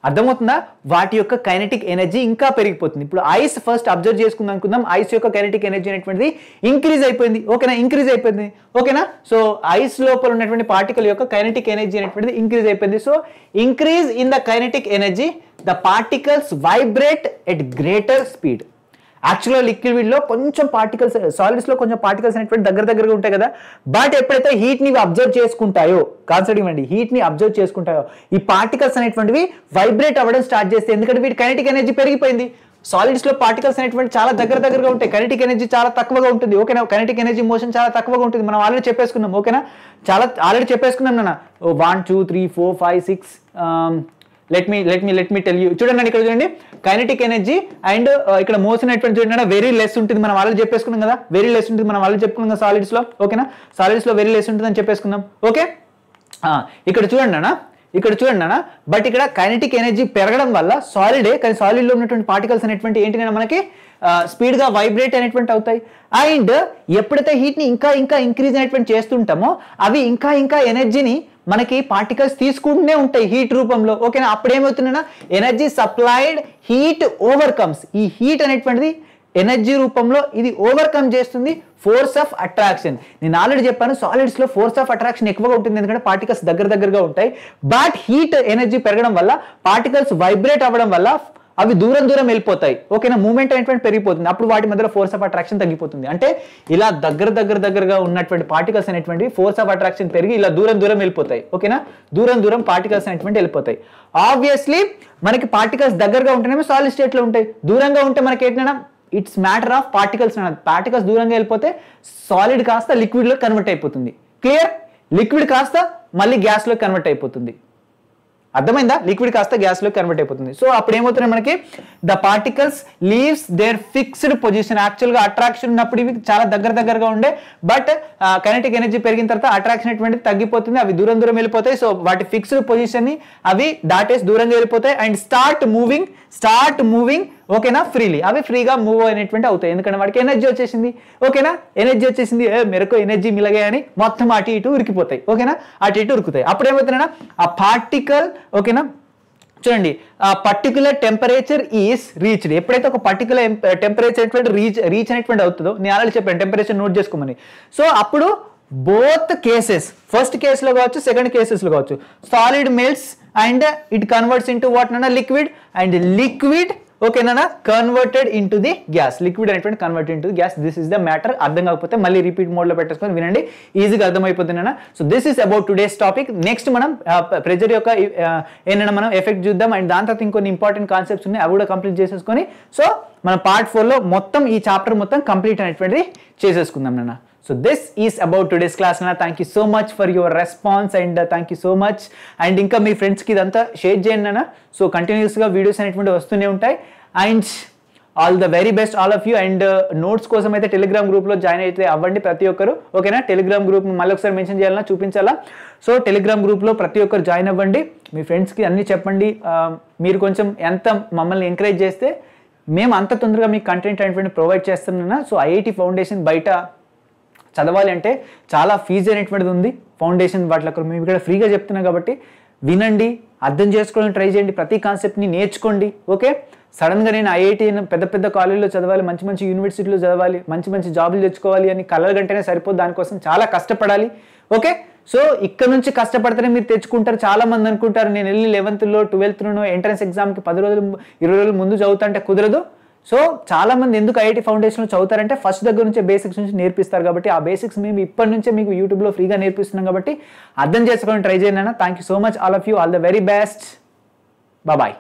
అర్థమవుతుందా? వాటి యొక్క కైనెటిక్ ఎనర్జీ ఇంకా పెరిగిపోతుంది. ఇప్పుడు ఐస్ ఫస్ట్ అబ్జర్వ్ చేసుకుందాం అనుకుందాం. ఐస్ యొక్క కైనెటిక్ ఎనర్జీ అనేటువంటిది ఇంక్రీజ్ అయిపోయింది. ఓకేనా, ఇంక్రీజ్ అయిపోయింది. ఓకేనా, సో ఐస్ లోపల ఉన్నటువంటి పార్టికల్ యొక్క కైనెటిక్ ఎనర్జీ అనేటువంటిది ఇంక్రీజ్ అయిపోయింది. So increase in the kinetic energy the particles vibrate at greater speed. యాక్చువల్గా లిక్విడ్ లో కొంచెం పార్టికల్స్, సాలిడ్స్ లో కొంచెం పార్టికల్స్ అనేటువంటి దగ్గరగా ఉంటాయి కదా. బట్ ఎప్పుడైతే హీట్ ని అబ్జర్వ్ చేసుకుంటాయో, కాన్సెప్ట్ ఇవ్వండి, హీట్ ని అబ్జర్వ్ చేసుకుంటాయో ఈ పార్టికల్స్ అనేటువంటివి వైబ్రేట్ అవ్వడం స్టార్ట్ చేస్తాయి. ఎందుకంటే వీటి కైనెటిక్ ఎనర్జీ పెరిగిపోయింది. సాలిడ్స్ లో పార్టికల్స్ అనేటువంటి చాలా దగ్గరగా ఉంటాయి, కైనెటిక్ ఎనర్జీ చాలా తక్కువగా ఉంటుంది. ఓకేనా, కైనెటిక్ ఎనర్జీ మోషన్ చాలా తక్కువగా ఉంటుంది. మనం ఆల్రెడీ చెప్పేసుకున్నాం. ఓకేనా, ఆల్రెడీ చెప్పేసుకున్నాం నాన్న. 1 2 3 4 5 6 let me tell you. చూడండి ఇక్కడ చూడండి, కైనెటిక్ ఎనర్జీ అండ్ ఇక్కడ మోషన్ అనేటువంటి చూడండి వెరీ లెస్ ఉంటుంది. మనం ఆల్రెడీ చెప్పేసుకున్నాం కదా, వెరీ లెస్ ఉంటుంది. మనం ఆల్రెడీ చెప్పుకున్నాం సాలిడ్స్ లో. ఓకేనా, సాలిడ్స్ లో వెరీ లెస్ ఉంటుంది అని చెప్పేసుకున్నాం. ఓకే, ఇక్కడ చూడండి అన్న, బట్ ఇక్కడ కైనెటిక్ ఎనర్జీ పెరగడం వల్ల సాలిడే, కానీ సాలిడ్ లో ఉన్నటువంటి పార్టికల్స్ అనేటువంటి ఏంటి మనకి స్పీడ్ గా వైబ్రేట్ అనేటువంటి అవుతాయి. అండ్ ఎప్పుడైతే హీట్ ని ఇంకా ఇంక్రీజ్ అనేటువంటి చేస్తుంటామో అవి ఇంకా ఎనర్జీని మనకి పార్టికల్స్ తీసుకుంటూనే ఉంటాయి హీట్ రూపంలో. ఓకేనా, అప్పుడు ఏమవుతుందన్నా ఎనర్జీ సప్లైడ్ హీట్ ఓవర్కమ్స్. ఈ హీట్ అనేటువంటిది ఎనర్జీ రూపంలో ఇది ఓవర్కమ్ చేస్తుంది ఫోర్స్ ఆఫ్ అట్రాక్షన్. నేను ఆల్రెడీ చెప్పాను, సాలిడ్స్ లో ఫోర్స్ ఆఫ్ అట్రాక్షన్ ఎక్కువగా ఉంటుంది, ఎందుకంటే పార్టికల్స్ దగ్గరగా ఉంటాయి. బట్ హీట్ ఎనర్జీ పెరగడం వల్ల పార్టికల్స్ వైబ్రేట్ అవ్వడం వల్ల అవి దూరం వెళ్ళిపోతాయి. ఓకేనా, మూవ్మెంట్ అనేటువంటి పెరిగిపోతుంది. అప్పుడు వాటి మధ్యలో ఫోర్స్ ఆఫ్ అట్రాక్షన్ తగ్గిపోతుంది. అంటే ఇలా దగ్గరగా ఉన్నటువంటి పార్టికల్స్ అనేటువంటి ఫోర్స్ ఆఫ్ అట్రాక్షన్ పెరిగి ఇలా దూరం వెళ్ళిపోతాయి. ఓకేనా, దూరం పార్టికల్స్ అనేటువంటి వెళ్ళిపోతాయి. ఆబ్వియస్లీ మనకి పార్టికల్స్ దగ్గరగా ఉంటేనేమో సాలిడ్ స్టేట్ లో ఉంటాయి, దూరంగా ఉంటే మనకి ఏంటన్నా it's matter of particles. Particles దూరంగా వెళ్ళిపోతే సాలిడ్ కాస్త లిక్విడ్ లో కన్వర్ట్ అయిపోతుంది. క్లియర్? లిక్విడ్ కాస్త మళ్ళీ గ్యాస్ లో కన్వర్ట్ అయిపోతుంది. అర్థమైందా? లిక్విడ్ కాస్త గ్యాస్ లో కన్వర్ట్ అయిపోతుంది. సో అప్పుడు ఏమవుతుంది మనకి the particles leaves their fixed position. Actual గా అట్రాక్షన్ ఉన్నప్పుడు ఇవి చాలా దగ్గరగా ఉండే, బట్ కైనెటిక్ ఎనర్జీ పెరిగిన తర్వాత అట్రాక్షన్ అనేటువంటిది తగ్గిపోతుంది, అవి దూరం వెళ్ళిపోతాయి. సో వాటి ఫిక్స్డ్ పొజిషన్ ని అవి దాటేసి దూరంగా వెళ్ళిపోతాయి అండ్ స్టార్ట్ మూవింగ్ ఓకేనా, ఫ్రీలీ. అవి ఫ్రీగా మూవ్ అయినటువంటి అవుతాయి, ఎందుకంటే వాడికి ఎనర్జీ వచ్చేసింది. ఓకేనా, ఎనర్జీ వచ్చేసింది, మెరకు ఎనర్జీ మిలగే అని మొత్తం అటు ఇటు ఉరికిపోతాయి. ఓకేనా, అటు ఇటు ఉరుకుతాయి. అప్పుడు ఏమవుతుందన్నా ఆ పార్టికల్, ఓకేనా, చూడండి, ఆ పర్టికులర్ టెంపరేచర్ ఈస్ రీచ్డ్. ఎప్పుడైతే ఒక పర్టికులర్ టెంపరేచర్ రీచ్ అనేటువంటి అవుతుందో, నేను ఆల్రెడీ చెప్పాను టెంపరేచర్ నోట్ చేసుకోమని. సో అప్పుడు బోత్ కేసెస్, ఫస్ట్ కేసులో కావచ్చు, సెకండ్ కేసెస్లో కావచ్చు, solid melts and it converts into what అన్న లిక్విడ్, అండ్ లిక్విడ్ ఓకేనా, converted into the gas, liquid అనేటువంటి converted into gas. This is the matter. అర్థం కాకపోతే మళ్ళీ రిపీట్ మోడ్లో పెట్టేసుకొని వినండి, ఈజీగా అర్థమైపోతుందన్న. So this is about today's topic. Next మనం ప్రెజర్ యొక్క ఏంటంటే మనం ఎఫెక్ట్ చూద్దాం, అండ్ దాని తర్వాత ఇంకొన్ని ఇంపార్టెంట్ కాన్సెప్ట్స్ ఉన్నాయి, అవి కూడా కంప్లీట్ చేసేసుకొని సో మనం పార్ట్ 4లో మొత్తం ఈ చాప్టర్ మొత్తం కంప్లీట్ అనేటువంటిది చేసేసుకుందాం నాన్న. So this is about today's class na. Thank you so much for your response and thank you so much. And ఇంకా మీ ఫ్రెండ్స్కి ఇదంతా షేర్ చేయండి అన్న. సో కంటిన్యూస్గా వీడియోస్ అనేటువంటి వస్తూనే ఉంటాయి. And all the very best all of you. And notes కోసం అయితే టెలిగ్రామ్ గ్రూప్లో జాయిన్ అయితే అవ్వండి ప్రతి ఒక్కరు. ఓకేనా, టెలిగ్రామ్ గ్రూప్ మళ్ళీ ఒకసారి మెన్షన్ చేయాలన్నా చూపించాలా. సో టెలిగ్రామ్ గ్రూప్లో ప్రతి ఒక్కరు జాయిన్ అవ్వండి, మీ ఫ్రెండ్స్కి అన్నీ చెప్పండి. మీరు కొంచెం ఎంత మమ్మల్ని ఎంకరేజ్ చేస్తే మేము అంత తొందరగా మీకు కంటెంట్ అనేటువంటి ప్రొవైడ్ చేస్తామన్నా. సో ఐఐటి ఫౌండేషన్ బయట చదవాలి అంటే చాలా ఫీజు అనేటువంటిది ఉంది ఫౌండేషన్ వాటిలో. మేము ఇక్కడ ఫ్రీగా చెప్తున్నాం కాబట్టి వినండి, అర్థం చేసుకోవడానికి ట్రై చేయండి, ప్రతి కాన్సెప్ట్ని నేర్చుకోండి. ఓకే, సడన్గా నేను ఐఐటి పెద్ద పెద్ద కాలేజీలో చదవాలి, మంచి మంచి యూనివర్సిటీలో చదవాలి, మంచి మంచి జాబులు తెచ్చుకోవాలి అని కలలు గంటనే సరిపోదు, దానికోసం చాలా కష్టపడాలి. ఓకే, సో ఇక్కడ నుంచి కష్టపడితేనే మీరు తెచ్చుకుంటారు. చాలా మంది అనుకుంటారు నేను వెళ్ళి 11th 12th ఎంట్రన్స్ ఎగ్జామ్కి 10 రోజులు 20 రోజులు ముందు చదువుతా అంటే కుదరదు. సో చాలా మంది ఎందుకు ఐఐటి ఫౌండేషన్లో చదువుతారంటే ఫస్ట్ దగ్గర నుంచి బేసిక్స్ నుంచి నేర్పిస్తారు కాబట్టి ఆ బేసిక్స్ మేము ఇప్పటి నుంచే మీకు యూట్యూబ్లో ఫ్రీగా నేర్పిస్తున్నాం కాబట్టి అర్థం చేసుకోవడానికి ట్రై చేయండి అన్న. Thank you so much all of you, all the very best, bye.